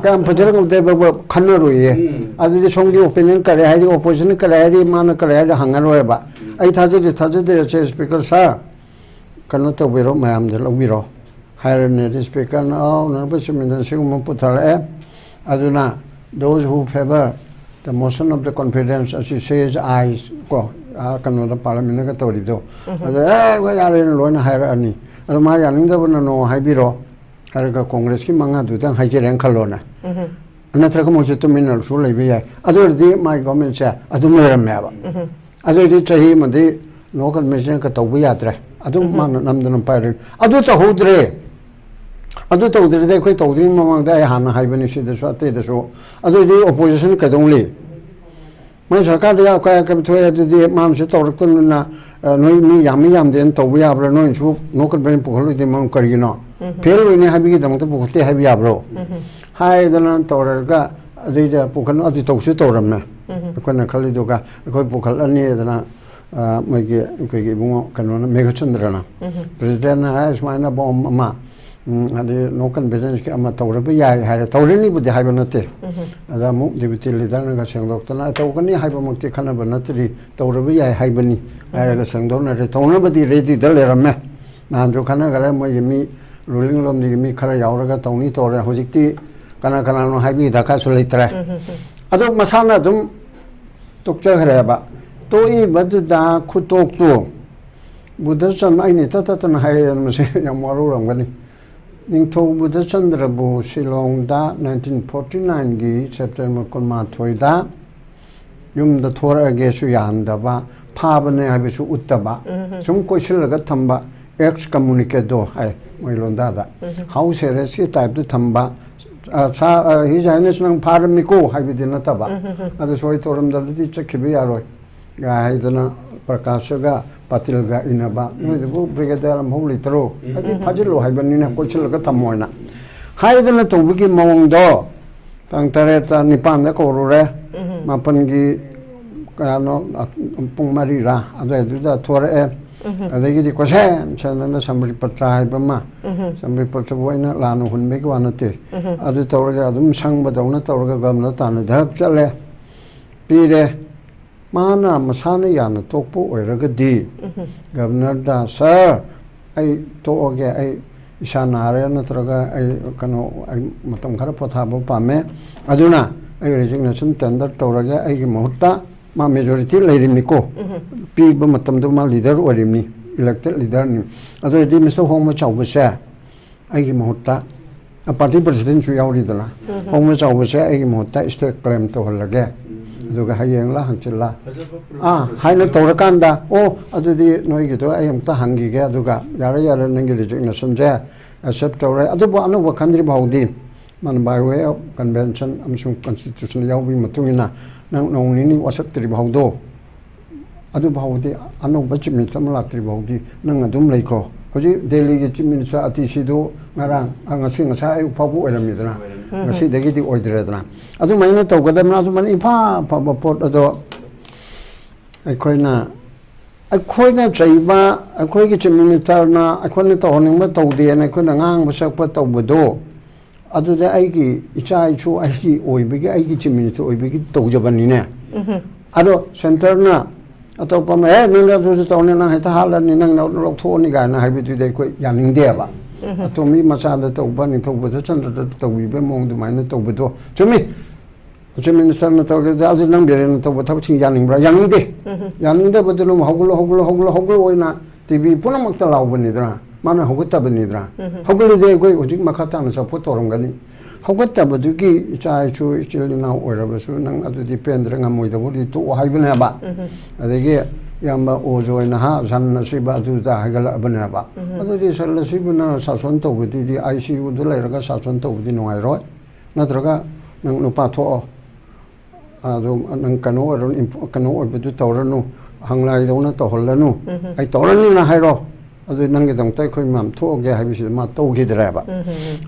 kam pajaram de ba khanna roi adu songdi opinion kare hai opposition kare hai man kare hai hangar roi ba ai thaje de che speaker sa kanno to biro mayam de lo biro hire ne speaker na na ba chimin se mo puthale aduna those who favor the motion of the confidence as he says I ko kanno da parliament ka to ri do adu wa ya re lo na hire ani adu ma ya ning da ba no hai biro hire ka congress ki manga du dang hai je ren khalo na anatra ko mo je to min su le bi ya adu di my government cha adu me ram ya ba adu di chahi ma di local mission ka to bu ya tre adu man nam da nam pa re adu ta hodre adu to de khoi to din ma da ai han hai bani si de so te de so adu di opposition ka dong le mai sarkar ya ka to ya di man se to rak tun na noi mi yam den to bu ya bra noi chu local ben pu khol de man kar no phel ni ha bi gi dang to pu te ha bi ya bro hai da nan to ra ga adu da pu khan adu to se to ram na ko na khali do ga ko pu khal ani da na magi ko bungo kanona megachandra na president na is mana bom ma ade nokan business ke ama tawra ba ya ha tawri ni budi haiba nate ada mu deputy leader na ga sengdok tana tawkani haiba mukti khana ba natri tawra ba ya haiba ni ha ga sengdok na re tawna ba di ready dal le ramme nan jo khana ga mo yimi ruling lom ni mi khara yaura ga tawni tawra hojikti kana no haibi da ka suleitra ado masana dum tukcha khare ba to I badu da khutok to buddhism ai ni ta na hai ma se yang maru ram gani ning tho buddhism ra bu Shillong da 1949 gi September kon ma thoi da yum da thora ge su yan da ba pha ba ne ha bi su utta ba sum ko shil ga thamba ex communicate do hai moi lon da how serious ki type de thamba sa hi jai ne snang phar mi ko hai bi din ta ba adu soi toram da di chakhi bi aroi ga idana prakasha ga patil ga inaba no de bu brigadier am holi tro adi phajilo haibani na kochil ga tamoina haidana to bugi mawang do tang tare ta nipan da ko re mapan gi ka no pung mari ra adu du da thore e adagi di ko sen chana na samri patra haiba ma samri patra boina lanu hun me ga nate adu to ga adum sang ba dong na to ga gam na ta na dak chale pire mana masana yana tokpo oiraga di governor da sir ai to oge ai ꯏꯁꯥ ꯅꯥꯔꯦ ꯅꯠꯇ꯭ꯔꯒ ꯑꯩ ꯀꯩꯅꯣ ꯑꯩ ꯃꯇꯝ ꯈꯔ ꯄꯣꯊꯥꯕ ꯄꯥꯝꯃꯦ ꯑꯗꯨꯅ ꯑꯩ ꯔꯤꯖꯤꯒꯅꯦꯁꯟ tender ꯇꯧꯔꯒꯦ ꯑꯩꯒꯤ ꯃꯍꯨꯠꯇ ꯃꯥ ꯃꯦꯖꯣꯔꯤꯇꯤ ꯂꯩꯔꯤꯕꯅꯤꯀꯣ ꯄꯤꯕ ꯃꯇꯝꯗ ꯃꯥ ꯂꯤꯗꯔ ꯑꯣꯏꯔꯤꯕꯅꯤ ꯏꯂꯦꯛꯇꯦꯠ ꯂꯤꯗꯔꯅꯤ ꯑꯗꯨ ꯑꯣꯏꯔꯗꯤ ꯃꯤꯁꯇꯔ ꯍꯣꯡꯕ ꯆꯥꯎꯕꯁꯦ ꯑꯩꯒꯤ ꯃꯍꯨꯠꯇ ꯄꯥꯔꯇꯤ ꯄ꯭ꯔꯁꯤꯗꯦꯟꯁꯨ ꯌꯥꯎꯔꯤꯗꯅ ꯍꯣꯡꯕ ꯆꯥꯎꯕꯁꯦ ꯑꯩꯒꯤ ꯃꯍꯨꯠꯇ ꯁ꯭ꯇꯦꯠ ꯀ꯭ꯂꯦꯝ ꯇꯧꯍꯜꯂꯒꯦ ꯑꯗꯨꯒ ꯍꯌꯦꯡꯂ ꯍꯪꯆꯤꯠꯂ ꯍꯥꯏꯅ ꯇꯧꯔꯀꯥꯟꯗ ꯑꯣ ꯑꯗꯨꯗꯤ ꯅꯣꯏꯒꯤꯗꯣ ꯑꯩ ꯑꯃꯨꯛꯇ ꯍꯪꯈꯤꯒꯦ ꯑꯗꯨꯒ ꯌꯥꯔꯦ ꯅꯪꯒꯤ ꯔꯤꯖꯤꯒꯅꯦꯁꯟꯁꯦ ꯑꯦꯛꯁꯦꯞ ꯇꯧꯔꯦ ꯑꯗꯨꯕꯨ ꯑꯅꯧꯕ ꯈꯟꯗ꯭ꯔꯤ ꯐꯥꯎꯗꯤ ꯃꯥꯅ ꯕꯥꯏ ꯋꯦ ꯑꯣꯐ ꯀꯟꯚꯦꯟꯁꯟ ꯑꯃꯁꯨꯡ ꯀꯟꯁꯇꯤꯇ꯭ꯌꯨꯁꯟ ꯌꯥꯎꯕꯒꯤ ꯃꯇꯨꯡ ꯏꯟꯅ ꯅꯪ ꯅꯣꯡ ꯅꯤꯅꯤ ꯋꯥꯁꯛꯇ꯭ꯔꯤ ꯐꯥꯎꯗꯣ ꯑꯗꯨ ꯐꯥꯎꯗꯤ ꯑꯅꯧꯕ ꯆꯤꯞ ꯃꯤꯅꯤꯁꯇꯔ ꯑꯃ ꯂꯥꯛꯇ꯭ꯔꯤ ꯐꯥꯎꯗꯤ ꯅꯪ ꯑꯗꯨꯝ ꯂꯩꯀꯣ ꯍꯧꯖꯤꯛ ꯗꯦꯜꯂꯤꯒꯤ ꯆꯤꯞ ꯃꯤꯅꯤꯁꯇꯔ ꯑꯇꯤꯁꯤꯗꯨ ꯉꯁꯥꯏ ꯑꯌꯨꯛ ꯐꯥꯎꯕ ꯑꯣꯏꯔꯝꯃꯤꯗꯅ ꯉꯁꯤꯗꯒꯤꯗꯤ ꯑꯣꯏꯗ꯭ꯔꯦꯗꯅ ꯑꯗꯨꯃꯥꯏꯅ ꯇꯧꯒꯗꯕꯅ ꯑꯗꯨꯃꯥꯏꯅ ꯏꯐ ꯐꯕ ꯄꯣꯠ ꯑꯗꯣ ꯑꯩꯈꯣꯏꯅ ꯆꯩꯕ ꯑꯩꯈꯣꯏꯒꯤ ꯆꯤꯞ ꯃꯤꯅꯤꯁꯇꯔꯅ ꯑꯩꯈꯣꯏꯅ ꯇꯧꯍꯟꯅꯤꯡꯕ ꯇꯧꯗꯦꯅ ꯑꯩꯈꯣꯏꯅ ꯉꯥꯡꯕ ꯁꯛꯄ ꯇꯧꯕꯗꯣ ꯑꯗꯨꯗ ꯑꯩꯒꯤ ꯏꯆꯥ ꯏꯁꯨ ꯑꯩꯒꯤ ꯑꯣꯏꯕꯒꯤ ꯑꯩꯒꯤ ꯆꯤꯞ ꯃꯤꯅꯤꯁꯇꯔ ꯑꯣꯏꯕꯒꯤ ꯇꯧꯖꯕꯅꯤꯅꯦ ꯑꯗꯣ ꯁꯦꯟꯇꯔꯅ ꯑꯇꯣꯞꯄ ꯑꯃ ꯅꯪ ꯑꯗꯨꯁꯨ ꯇꯧꯅꯤ ꯅꯪ ꯍꯦꯛꯇ ꯍꯥꯠꯂꯅꯤ ꯅꯪ ꯂꯧꯊꯣꯛꯑꯅꯤ ꯀꯥꯏꯅ ꯍꯥꯏꯕꯗꯨꯗꯤ ꯑꯩꯈꯣꯏ ꯌꯥꯅꯤꯡꯗꯦꯕ ꯑꯇꯣꯝꯕꯤ ꯃꯆꯥꯗ ꯇꯧꯕ ꯅꯤꯡꯊꯧꯕꯗ ꯆꯟꯗ꯭ꯔꯗ ꯇꯧꯕꯤꯕ ꯃꯑꯣꯡ ꯑꯗꯨꯃꯥꯏꯅ ꯇꯧꯕꯗꯣ ꯆꯨꯝꯃꯤ ꯆꯤꯞ ꯃꯤꯅꯤꯁꯇꯔꯅ ꯇꯧꯒꯦꯗ ꯑꯗꯨ ꯅꯪ ꯕꯤꯔꯦꯟꯅ ꯇꯧꯕ ꯊꯕꯛꯁꯤꯡ ꯌꯥꯅꯤꯡꯕ꯭ꯔꯥ ꯌꯥꯅꯤꯡꯗꯦ ꯌꯥꯅꯤꯡꯗꯕꯗꯨꯅ hꯧꯒꯠꯂꯣ ꯑꯣꯏꯅ ꯇꯤꯚꯤ ꯄꯨꯝꯅꯃꯛꯇ ꯂꯥꯎꯕꯅꯤꯗꯅ ꯃꯥꯅ ꯍꯧꯒꯠꯇꯕꯅꯤꯗꯅ ꯍꯧꯒꯠꯂꯗꯤ ꯑꯩꯈꯣꯏ ꯍꯧꯖꯤꯛ ꯃꯈꯥ ꯇꯥꯅ ꯁꯞꯄꯣꯔꯠ ꯇꯧꯔꯝꯒꯅꯤ ꯍꯧꯒꯠꯇꯕꯗꯨꯒꯤ ꯏꯆꯥ ꯏꯁꯨ ꯏꯆꯤꯜ ꯏꯅꯥꯎ ꯑꯣꯏꯔꯕꯁꯨ ꯅꯪ ꯑꯗꯨꯗꯤ ꯄꯦꯟꯗ꯭ꯔ ꯉꯝꯃꯣꯏꯗꯕꯨꯗꯤ ꯇꯣꯛꯑꯣ ꯍꯥꯏꯕꯅꯦꯕ ꯑꯗꯒꯤ ꯌꯥꯝꯕ ꯑꯣꯖꯣꯏꯅ ꯁꯟ ꯑꯁꯤꯕ ꯑꯗꯨꯗ ꯍꯥꯏꯒꯠꯂꯛꯑꯕꯅꯦꯕ ꯑꯗꯨꯗꯤ ꯁꯟ ꯑꯁꯤꯕꯅ ꯁꯥꯁꯣꯟ ꯇꯧꯕꯗꯨꯗꯤ ICUꯗ ꯂꯩꯔꯒ ꯁꯥꯁꯣꯟ ꯇꯧꯕꯗꯤ ꯅꯨꯡꯉꯥꯏꯔꯣꯏ ꯅꯠꯇ꯭ꯔꯒ ꯅꯪ ꯅꯨꯄꯥ ꯊꯣꯛꯑꯣ ꯑꯗꯨ ꯅꯪ ꯀꯩꯅꯣ ꯑꯣꯏꯕꯗꯨ ꯇꯧꯔꯅꯨ ꯍꯪꯂꯥꯏꯗꯧꯅ ꯇꯧꯍꯜꯂꯅꯨ ꯑꯩ ꯇꯧꯔꯅꯤꯅ ꯍꯥꯏꯔꯣ ꯑꯗꯨ ꯅꯪꯒꯤꯗꯃꯛꯇ ꯑꯩꯈꯣꯏ ꯃꯌꯥꯝ ꯊꯣꯛꯑꯒꯦ ꯍꯥꯏꯕꯁꯤꯗ ꯃꯥ ꯇꯧꯈꯤꯗ꯭ꯔꯦꯕ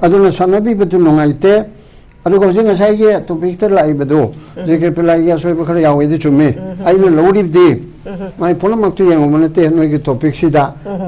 ꯑꯗꯨꯅ ꯁꯥꯟꯅꯕꯤꯕꯗꯨ ꯅꯨꯡꯉꯥꯏꯇꯦ ꯑꯗꯨꯒ ꯍꯧꯖꯤꯛ ꯉꯁꯥꯏꯒꯤ ꯇꯣꯄꯤꯛꯇ ꯂꯥꯛꯏꯕꯗꯣ ꯖꯦ.ꯀꯦ ꯄꯤꯜꯂꯥꯏꯒꯤ ꯑꯁꯣꯏꯕ ꯈꯔ ꯌꯥꯎꯋꯦꯗꯤ ꯆꯨꯝꯃꯤ ꯑꯩꯅ ꯂꯧꯔꯤꯕꯗꯤ ꯃꯥꯏ ꯄꯨꯝꯅꯃꯛꯇꯨ ꯌꯦꯡꯉꯨꯕ ꯅꯠꯇꯦ ꯅꯣꯏꯒꯤ ꯇꯣꯄꯤꯛꯁꯤꯗ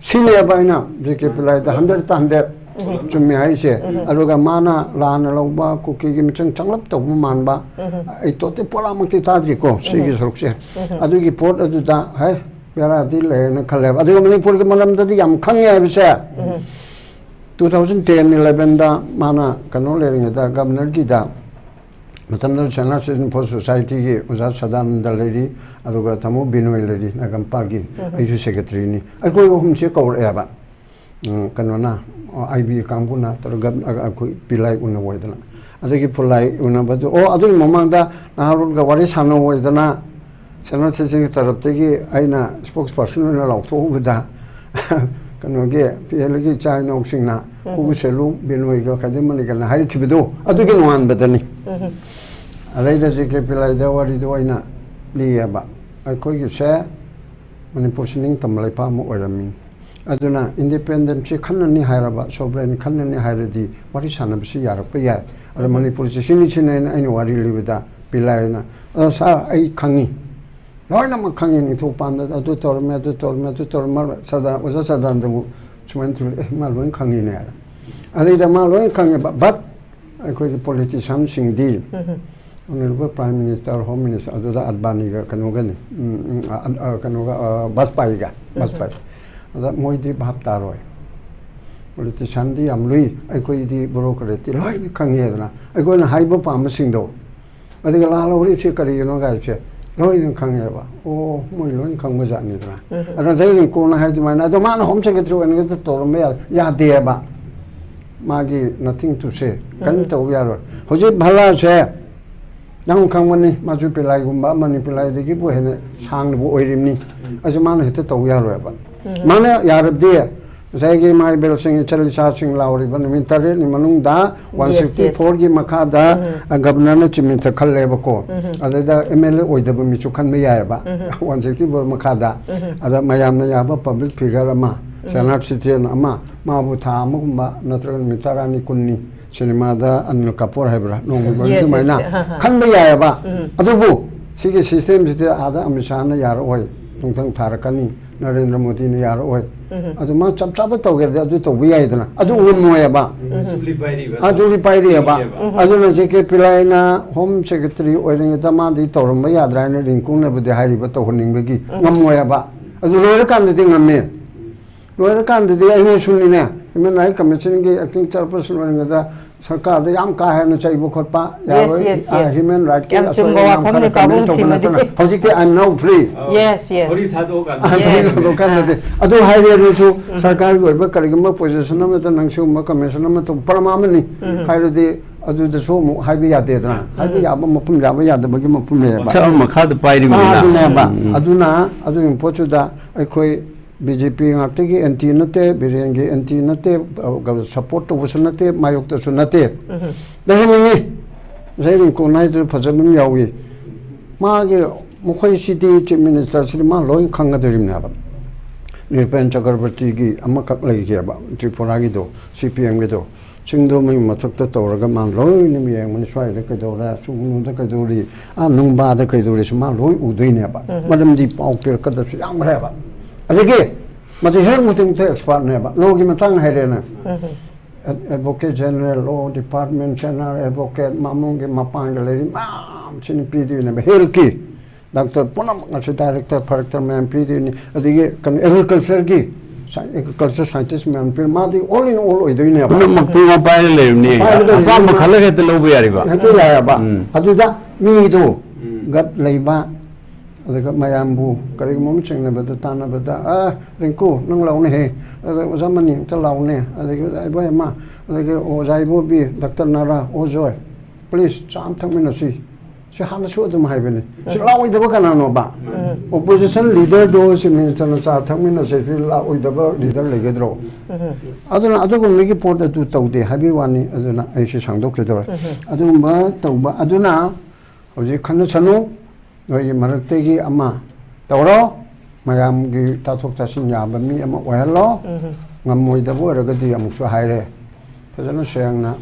ꯁꯤꯅꯦꯕ ꯑꯩꯅ ꯖꯦ.ꯀꯦ ꯄꯤꯜꯂꯥꯏꯗ 100 ꯆꯨꯝꯃꯤ ꯍꯥꯏꯁꯦ ꯑꯗꯨꯒ ꯃꯥꯅ ꯂꯥꯟꯅ ꯂꯧꯕ ꯀꯨꯀꯤꯒꯤ ꯃꯤꯆꯪ ꯆꯪꯂꯞ ꯇꯧꯕ ꯃꯥꯟꯕ ꯑꯩ ꯇꯣꯇꯦꯜ ꯄꯣꯠꯂꯥꯃꯛꯇꯤ ꯇꯥꯗ꯭ꯔꯤꯀꯣ ꯁꯤꯒꯤ ꯁꯔꯨꯛꯁꯦ ꯑꯗꯨꯒꯤ ꯄꯣꯠ ꯑꯗꯨꯗ ꯕꯦꯔꯥꯗꯤ ꯂꯩꯌꯦꯅ ꯈꯜꯂꯦꯕ ꯑꯗꯨꯒ ꯃꯅꯤꯄꯨꯔꯒꯤ ꯃꯔꯝꯗꯗꯤ ꯌꯥꯝ ꯈꯪꯉꯦ ꯍꯥꯏꯕꯁꯦ 2010-11ꯗ ꯃꯥꯅ ꯀꯩꯅꯣ ꯂꯩꯔꯤꯉꯩꯗ ꯒꯕꯔꯅꯔꯒꯤꯗ ꯃꯇꯝꯗ ꯁꯦꯟꯇꯔ ꯁꯤꯇꯤꯖꯟ ꯐꯣꯔ ꯁꯣꯁꯥꯏꯇꯤꯒꯤ ꯑꯣꯖꯥ ꯁꯗꯥꯅꯟꯗ ꯂꯩꯔꯤ ꯑꯗꯨꯒ ꯇꯥꯃꯣ ꯕꯤꯅꯣꯏ ꯂꯩꯔꯤ ꯅꯥꯒꯥꯝꯄꯥꯜꯒꯤ ꯑꯩꯁꯨ ꯁꯦꯀ꯭ꯔꯦꯇꯔꯤꯅꯤ ꯑꯩꯈꯣꯏ ꯑꯍꯨꯝꯁꯦ ꯀꯧꯔꯛꯑꯦꯕ ꯀꯩꯅꯣꯅ IB ꯀꯥꯡꯕꯨꯅ ꯇꯧꯔꯒ ꯑꯩꯈꯣꯏ ꯄꯤꯜꯂꯥꯏ ꯎꯅꯕ ꯑꯣꯏꯗꯅ ꯑꯗꯨꯒꯤ ꯄꯤꯜꯂꯥꯏ ꯎꯅꯕꯗꯨ ꯑꯗꯨꯒꯤ ꯃꯃꯥꯡꯗ ꯅꯍꯥꯔꯣꯜꯒ ꯋꯥꯔꯤ ꯁꯥꯟꯅꯕ ꯑꯣꯏꯗꯅ ꯁꯦꯟꯇꯔ ꯁꯤꯇꯤꯖꯟꯒꯤ ꯇꯔꯞꯇꯒꯤ ꯑꯩꯅ ꯁ꯭ꯄꯣꯛꯁꯄꯔꯁꯟ ꯑꯣꯏꯅ ꯂꯥꯎꯊꯣꯛꯎꯕꯗ ꯀꯩꯅꯣꯒꯤ PLꯒꯤ ꯏꯆꯥ ꯏꯅꯥꯎꯁꯤꯡꯅ ꯍꯨꯕꯨꯁꯦꯂꯨ ꯕꯤꯅꯣꯏꯒ ꯈꯥꯏꯗꯦꯝꯃꯅꯤꯒꯅ ꯍꯥꯏꯔꯛꯈꯤꯕꯗꯣ ꯑꯗꯨꯒꯤ ꯅꯣꯉꯥꯟꯕꯗꯅꯤ ꯑꯗꯩꯗ ꯖꯦ.ꯀꯦ ꯄꯤꯜꯂꯥꯏꯗ ꯋꯥꯔꯤꯗꯣ ꯑꯩꯅ ꯂꯤꯌꯦꯕ ꯑꯩꯈꯣꯏꯒꯤꯁꯦ ꯃꯅꯤꯄꯨꯔꯁꯤ ꯅꯤꯡꯇꯝꯕ ꯂꯩꯄꯥꯛ ꯑꯃ ꯑꯣꯏꯔꯝꯃꯤ ꯑꯗꯨꯅ ꯏꯟꯗꯤꯄꯦꯟꯗꯦꯟꯁꯤ ꯈꯟꯅꯅꯤ ꯍꯥꯏꯔꯕ ꯁꯣꯕꯔꯦꯟ ꯈꯟꯅꯅꯤ ꯍꯥꯏꯔꯗꯤ ꯋꯥꯔꯤ ꯁꯥꯟꯅꯕꯁꯤ ꯌꯥꯔꯛꯄ ꯌꯥꯏ ꯑꯗ ꯃꯅꯤꯄꯨꯔꯁꯤ ꯁꯤꯅꯦꯅ ꯑꯩꯅ ꯋꯥꯔꯤ ꯂꯤꯕꯗ ꯄꯤꯜꯂꯥꯏꯅ ꯁꯥꯔ ꯑꯩ ꯈꯪꯉꯤ ꯂꯣꯏꯅꯃꯛ ꯈꯪꯉꯤ ꯅꯤꯡꯊꯧꯄꯥꯟꯗ ꯑꯗꯨ ꯇꯧꯔꯝꯃꯦ ꯑꯣꯖꯥ ꯁꯗꯥꯅꯟꯗꯕꯨ ꯁꯨꯃꯥꯏꯅ ꯇꯧꯔꯦ ꯃꯥ ꯂꯣꯏꯅ ꯈꯪꯉꯤꯅꯦ ꯑꯗꯩꯗ ꯃꯥ ꯂꯣꯏꯅ ꯈꯪꯉꯦꯕ ꯕꯠ ꯑꯩꯈꯣꯏꯒꯤ ꯄꯣꯂꯤꯇꯤꯁꯤꯌꯥꯟꯁꯤꯡꯗꯤ honourable prime minister home minister ꯑꯗꯨꯗ ꯑꯗꯕꯥꯅꯤꯒ ꯀꯩꯅꯣꯒꯅꯤ ꯕꯥꯖꯄꯥꯏꯒ ꯑꯗ ꯃꯣꯏꯗꯤ ꯚꯥꯞ ꯇꯥꯔꯣꯏ ꯄꯣꯂꯤꯇꯤꯁꯤꯌꯥꯟꯗꯤ ꯌꯥꯝ ꯂꯨꯏ ꯑꯩꯈꯣꯏꯗꯤ ꯕꯨꯔꯣꯀ꯭ꯔꯦꯠꯇꯤ ꯂꯣꯏꯅ ꯈꯪꯉꯦꯗꯅ ꯑꯩꯈꯣꯏꯅ ꯍꯥꯏꯕ ꯄꯥꯝꯕꯁꯤꯡꯗꯣ ꯑꯗꯨꯒ ꯂꯥꯜꯍꯧꯔꯤꯕꯁꯤ ꯀꯔꯤꯒꯤꯅꯣ ꯒꯥꯏꯁꯦ ꯂꯣꯏꯅ ꯈꯪꯉꯦꯕ ꯃꯣꯏ ꯂꯣꯏꯅ ꯈꯪꯕ ꯖꯥꯠꯅꯤꯗꯅ ꯑꯗ ꯔꯤꯡꯀꯨꯅ ꯍꯥꯏ ꯑꯗꯨꯃꯥꯏꯅ ꯑꯗꯣ ꯃꯥꯅ ꯍꯣꯝ ꯁꯦꯀ꯭ꯔꯦꯇꯔꯤ ꯑꯣꯏꯅꯒ ꯇꯧꯔꯝꯕ ꯌꯥꯗꯦꯕ ꯃꯥꯒꯤ ꯅꯊꯤꯡ ꯇꯨꯁꯦ ꯀꯔꯤꯝ ꯇꯧꯕ ꯌꯥꯔꯣꯏ ꯍꯧꯖꯤꯛ ꯚꯜꯂꯥꯁꯦ ꯅꯪ ꯈꯪꯕꯅꯤ ꯃꯥꯁꯨ ꯄꯤꯜꯂꯥꯏꯒꯨꯝꯕ ꯑꯃꯅꯤ ꯄꯤꯜꯂꯥꯏꯗꯒꯤꯕꯨ ꯍꯦꯟꯅ ꯁꯥꯡꯅꯕꯨ ꯑꯣꯏꯔꯤꯕꯅꯤ ꯑꯗꯨ ꯃꯥꯅ ꯍꯦꯛꯇ ꯇꯧꯕ ꯌꯥꯔꯣꯏꯕ ꯃꯥꯅ ꯌꯥꯔꯕꯗꯤ ꯉꯁꯥꯏꯒꯤ ꯃꯥꯏ ꯕꯦꯜꯁꯤꯡ ꯏꯆꯜ ꯏꯆꯥꯁꯤꯡ ꯂꯥꯎꯔꯤꯕ ꯅꯨꯃꯤꯠ 8ꯅꯤ ꯃꯅꯨꯡꯗ 164ꯒꯤ ꯃꯈꯥꯗ ꯒꯕꯔꯅꯔꯅ ꯆꯤꯞ ꯃꯤꯅꯤꯁꯇꯔ ꯈꯜꯂꯦꯕꯀꯣ ꯑꯗꯩꯗ MLA ꯑꯣꯏꯗꯕ ꯃꯤꯁꯨ ꯈꯟꯕ ꯌꯥꯏꯑꯕ 164 ꯃꯈꯥꯗ ꯑꯗ ꯃꯌꯥꯝꯅ ꯌꯥꯕ ꯄꯕ꯭ꯂꯤꯛ ꯐꯤꯒꯔ ꯑꯃ ꯁꯦꯅꯤꯌꯔ ꯁꯤꯇꯤꯖꯦꯟ ꯑꯃ ꯃꯥꯕꯨ ꯊꯥ ꯑꯃꯒꯨꯝꯕ ꯅꯠꯇ꯭ꯔꯒ ꯅꯨꯃꯤꯠ 10ꯅꯤ 10ꯅꯤ ꯁꯤꯅꯦꯃꯥꯗ ꯑꯅꯤꯜ ꯀꯥꯄꯨꯔ ꯍꯥꯏꯕ꯭ꯔꯥ ꯅꯣꯡꯃ ꯑꯗꯨꯃꯥꯏꯅ ꯈꯟꯕ ꯌꯥꯏꯑꯕ ꯑꯗꯨꯕꯨ ꯁꯤꯒꯤ ꯁꯤꯁꯇꯦꯝꯁꯤꯗꯤ ꯑꯥꯗ ꯑꯃꯤꯠ ꯁꯥꯍꯅ ꯌꯥꯔꯛꯑꯣꯏ ꯇꯨꯡꯊꯪ ꯊꯥꯔꯛꯀꯅꯤ ꯅꯔꯦꯟꯗ꯭ꯔ ꯃꯣꯗꯤꯅ ꯌꯥꯔꯛꯑꯣꯏ ꯑꯗꯨ ꯃꯥ ꯆꯞ ꯆꯥꯕ ꯇꯧꯒꯦꯔꯗꯤ ꯑꯗꯨ ꯇꯧꯕ ꯌꯥꯏꯗꯅ ꯑꯗꯨ ꯉꯝꯃꯣꯏꯑꯕ ꯑꯗꯨꯗꯤ ꯄꯥꯏꯔꯤꯑꯕ ꯑꯗꯨꯅ ꯖꯦ.ꯀꯦ ꯄꯤꯜꯂꯥꯏꯅ ꯍꯣꯝ ꯁꯦꯀ꯭ꯔꯦꯇꯔꯤ ꯑꯣꯏꯔꯤꯉꯩꯗ ꯃꯥꯗꯤ ꯇꯧꯔꯝꯕ ꯌꯥꯗ꯭ꯔꯥ ꯍꯥꯏꯅ ꯔꯤꯡꯀꯨꯅꯕꯨꯗꯤ ꯍꯥꯏꯔꯤꯕ ꯇꯧꯍꯟꯅꯤꯡꯕꯒꯤ ꯉꯝꯃꯣꯏꯑꯕ adu loira kan de ngame loira kan de ai ne sunni ne human right commission ki acting chairperson wan ga sarkar de yam ka hai na chai bu khot pa ya human right ki hojik te I'm now free yes hori thado kan de adu hai re chu sarkar go ba kar ga position ma ta nang su ma commission ma to parama ni hai re de adu da so mu hai bi ya de da hai bi ya ba ma pum ya ba ya da ba gi ma pum le ba sa ma kha da pai ri na aduna adu impotu da ai BJP ngakte ki anti nate biren ki anti nate support to was nate mayok to nate dahini zairin ko nai to phajam yawi ma ge mukhai city chief minister sri ma loin khanga derim na ba nipen chakrabarti ki amakak lai ki ba tripura gi do CPM gi do chingdo mai mathak ta tawraga ma loi ni mi yang mani swai da ka do ra su nu da ka do ri a nung ba da ka do ri ma loi u doi ne ba madam di pau per ka da yang ra ba adege maji her muting te expert ne ba logi matang hai na advocate general law department general advocate mamung ge mapang ge le mam chin pd ne ba hel ki doctor punam ngase director director man pd ni adege kan agriculture ki agriculture scientist man pir ma di all in all oi doi ne ba mak tu ma pai le ni ba ma khala ge te lo ba yari ba tu la ya ba adu da mi do gat lei ba adega mayambu kari mom chengna bada tana bada rinku nang law ne he zamani ta law ne adega IBOYAIMA adega ozaibo bi doctor nara ojoy please cham thangmina si hana su dum hai bene si law oi da kana no ba opposition leader do si minister na cha thangmina se fi law oi da leader le ge dro aduna adugum ni ki port tu taude habi wani aduna ai si sangdok ke do adum ba tauba aduna hoji khana chanu noi marakte gi ama tawro mayam gi tathok tasin ya ba mi ama wahlo ngamoi da bo ra ga di amuk su hai re phajana seng na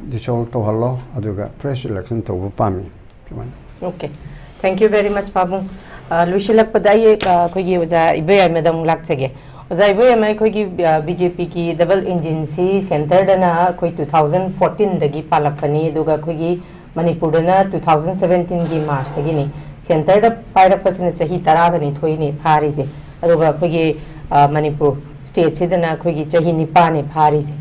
disol to hallo aduga fresh election to pa mi okay thank you very much babung luisilak padai ko gi oja IBOYAIMA dam lak chege oja IBOYAIMA ko gi BJP ki double engine si center dana ko 2014 dagi palak pani duga ko gi Manipur na 2017 ki March tagi ni center da pairak pasina chahi tara ni thoi ni phari se aduga khogi Manipur state se dana khogi chahi ni pa ni phari se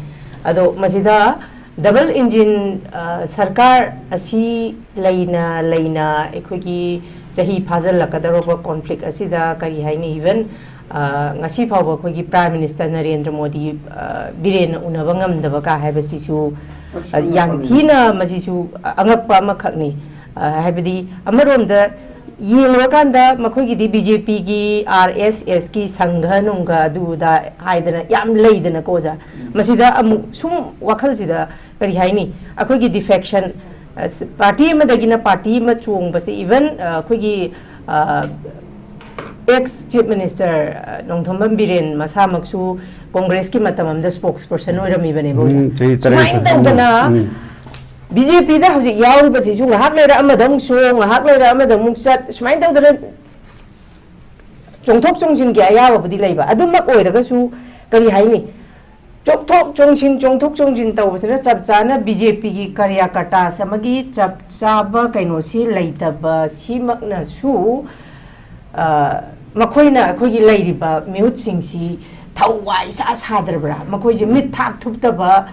ado masida double engine sarkar asi leina khogi chahi phajal lakadaro conflict asida kari haini even ngasi phawba khogi prime minister Narendra Modi biren unaba ngamdaba ka haiba sisu yang thina masisu angakpa makhakni haibadi amarom da yengrakanda makhoi gi BJP gi RSS ki sangha nungga du da haidana yam leidana koja masida amu sum wakhal sida kari haini akhoi gi defection party ma dagina party ma chung base even khoi gi ex chief minister nongthomam biren masa maksu congress ki matamam da spokesperson oirami bane bo maindana BJP da hauji yauri ba sisu ngahak leira amadam so ngahak leira amadam muksat sumain tawdana chongthok chongjin ki ayawa budi leiba adumak oiraga su kari haini chongthok chongjin tawbasina chap chana BJP ki karyakata samagi chap chaba kaino si leitaba simakna su makoina akhoi leiriba miut singsi thawai sa sadrabra makoi je mit thak thuptaba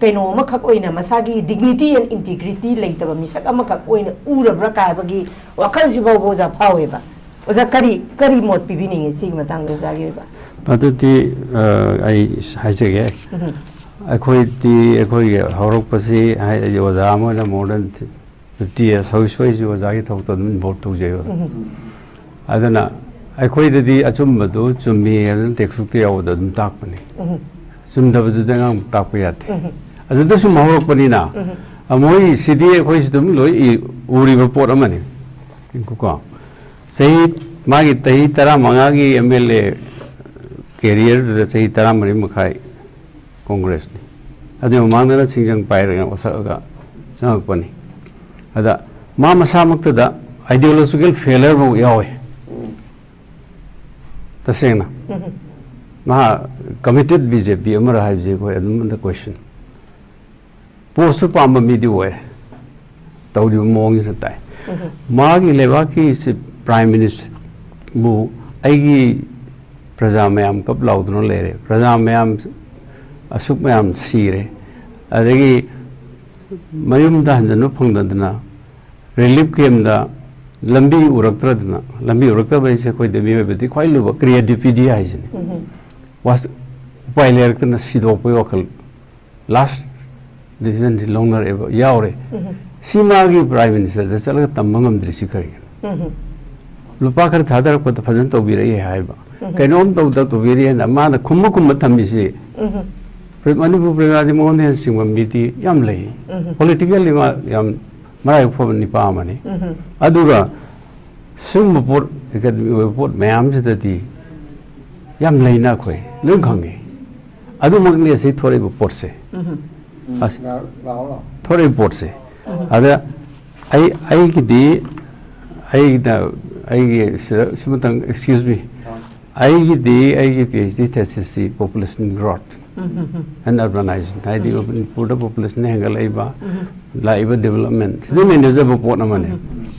kaino makhak oina masagi dignity and integrity leitaba misak amakak oina urabra kaibagi wakal si bobo ja phaweba oja kari mot pibiningi sig matang do jagi ba paduti ai haijege akhoi ge horok pasi hai oja amona modern 50 years houseway jo jagi thawton vote to jeyo adana akhoi dadi achumbadu chummi tekhukti yawda dum takpani chumdabadu dangang takpayate adada sum horokpani na amoi city akhoi sidum loi uri report amani ko sei magi tahi tara mangagi MLA career da sei tara mari makhai congress ni adu mangdana singjang pairaga osaga changpani ada ma masamakta da ideological failure bo yawe tasena ma committed BJP amara haibje ko adum the question post pamba mi di we tawdi mong is tai ma gi lewa ki prime minister bu ꯑꯩꯒꯤ ꯄ꯭ꯔꯖꯥ ꯃꯌꯥꯝ ꯀꯞ ꯂꯥꯎꯗꯨꯅ ꯂꯩꯔꯦ ꯄ꯭ꯔꯖꯥ ꯃꯌꯥꯝ ꯑꯁꯨꯛ ꯃꯌꯥꯝ ꯁꯤꯔꯦ ꯑꯗꯒꯤ ꯃꯌꯨꯝꯗ ꯍꯟꯖꯟꯕ ꯐꯪꯗꯗꯅ ꯔꯤꯂꯤꯐ ꯀꯦꯝꯗ ꯂꯝꯕꯤ ꯎꯔꯛꯇ꯭ꯔꯗꯅ ꯂꯝꯕꯤ ꯎꯔꯛꯇꯕ ꯍꯥꯏꯁꯦ ꯑꯩꯈꯣꯏꯗ ꯃꯤꯑꯣꯏꯕꯗꯤ ꯈ꯭ꯋꯥꯏ ꯂꯨꯕ ꯀ꯭ꯔꯤꯌꯦꯇꯤꯕꯤꯇꯤ ꯍꯥꯏꯁꯤꯅꯤ ꯎꯄꯥꯏ ꯂꯩꯔꯛꯇꯅ ꯁꯤꯗꯣꯛꯄꯒꯤ ꯋꯥꯈꯜ ꯂꯥꯁ ꯗꯤꯁꯤꯖꯟꯁꯤ ꯂꯧꯅꯔꯛꯑꯦꯕ ꯌꯥꯎꯔꯦ ꯁꯤ ꯃꯥꯒꯤ ꯄ꯭ꯔꯥꯏꯝ ꯃꯤꯅꯤꯁꯇꯔꯗ ꯆꯠꯂꯒ ꯇꯝꯕ ꯉꯝꯗ꯭ꯔꯤꯁꯤ ꯀꯔꯤꯒꯤꯅꯣ ꯂꯨꯄꯥ ꯈꯔ ꯊꯥꯗꯔꯛꯄꯗ ꯐꯖꯅ ꯇꯧꯕꯤꯔꯛꯏ ꯍꯥꯏꯕ ꯀꯩꯅꯣꯝ ꯇꯧꯕꯤꯔꯛꯑꯦꯅ ꯃꯥꯅ ꯈꯨꯝꯕ ꯊꯝꯃꯤꯁꯤ ꯃꯅꯤꯄꯨꯔ ꯄ꯭ꯔꯖꯥꯗꯤ ꯃꯉꯣꯟꯗ ꯍꯦꯟꯅ ꯆꯤꯡꯕ ꯃꯤꯗꯤ ꯌꯥꯝ ꯂꯩ ꯄꯣꯂꯤꯇꯤꯀꯦꯜꯂꯤ ꯃꯥ ꯌꯥꯝ ꯃꯔꯥꯏꯕꯛ ꯐꯕ ꯅꯤꯄꯥ ꯑꯃꯅꯤ ꯑꯗꯨꯒ ꯁꯤꯒꯨꯝꯕ ꯄꯣꯠ ꯑꯦꯀꯥꯗꯃꯤꯛ ꯑꯣꯏꯕ ꯄꯣꯠ ꯃꯌꯥꯝꯁꯤꯗꯗꯤ ꯌꯥꯝ ꯂꯩꯅ ꯑꯩꯈꯣꯏ ꯂꯣꯏ ꯈꯪꯉꯤ ꯑꯗꯨꯃꯛꯅꯤ ꯑꯁꯤ ꯊꯣꯔꯛꯏꯕ ꯄꯣꯠꯁꯦ ꯊꯣꯔꯛꯏꯕ ꯄꯣꯠꯁꯦ ꯑꯗ ꯑꯩꯒꯤꯗꯤ ꯑꯩꯒꯤ ꯁꯤꯃꯇꯪ ꯑꯦꯛꯁꯀ꯭ꯌꯨꯁ ꯃꯤ ꯑꯩꯒꯤꯗꯤ ꯑꯩꯒꯤ PhD ꯊꯦꯁꯤꯁꯁꯤ ꯄꯣꯄꯨꯂꯦꯁꯟ ꯒ꯭ꯔꯣꯊ ꯑꯦꯟ ꯑꯔꯕꯅꯥꯏꯖꯦꯁꯟ ꯍꯥꯏꯗꯤ ꯃꯅꯤꯄꯨꯔꯗ ꯄꯣꯄꯨꯂꯦꯁꯟ ꯍꯦꯟꯒꯠꯂꯛꯏꯕ ꯂꯥꯛꯏꯕ ꯗꯦꯕꯂꯞꯃꯦꯟ ꯁꯤꯗ ꯅꯩꯅꯖꯕ ꯄꯣꯠ ꯑꯃꯅꯤ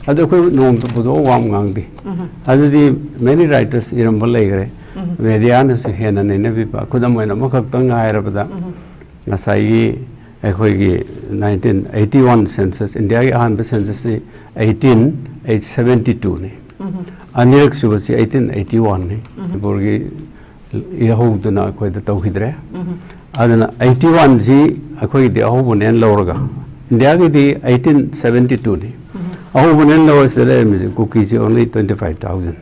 ꯑꯗꯣ ꯑꯩꯈꯣꯏ ꯅꯣꯡꯃꯇ ꯄꯨꯊꯣꯛꯑ ꯋꯥ ꯉꯥꯡꯗꯦ ꯑꯗꯨꯗꯤ ꯃꯦꯅꯤ ꯔꯥꯏꯇꯔꯁ ꯏꯔꯝꯕ ꯂꯩꯈ꯭ꯔꯦ ꯃꯦꯗꯤꯌꯥꯅꯁꯨ ꯍꯦꯟꯅ ꯅꯩꯅꯕꯤꯕ ꯈꯨꯗꯝ ꯑꯣꯏꯅ ꯑꯃꯈꯛꯇꯪ ꯍꯥꯏꯔꯕꯗ ꯉꯁꯥꯏꯒꯤ ꯑꯩꯈꯣꯏꯒꯤ 1981 ꯁꯦꯟꯁꯁ ꯏꯟꯗꯤꯌꯥꯒꯤ ꯑꯍꯥꯟꯕ ꯁꯦꯟꯁꯁꯁꯤ 1872ꯅꯤ ꯑꯅꯤꯔꯛ ꯁꯨꯕꯁꯤ 1881ꯅꯤ ꯃꯅꯤꯄꯨꯔꯒꯤ ꯏꯍꯧꯗꯨꯅ ꯑꯩꯈꯣꯏꯗ ꯇꯧꯈꯤꯗ꯭ꯔꯦ ꯑꯗꯨꯅ 81ꯁꯤ ꯑꯩꯈꯣꯏꯒꯤꯗꯤ ꯑꯍꯧꯕꯅꯦꯅ ꯂꯧꯔꯒ ꯏꯟꯗꯤꯌꯥꯒꯤꯗꯤ 1872ꯅꯤ ꯑꯍꯧꯕꯅꯦꯅ ꯂꯧꯔꯁꯤꯗ ꯂꯩꯔꯝꯃꯤꯁꯦ ꯀꯨꯀꯤꯁꯤ ꯑꯣꯟꯂꯤ 25,000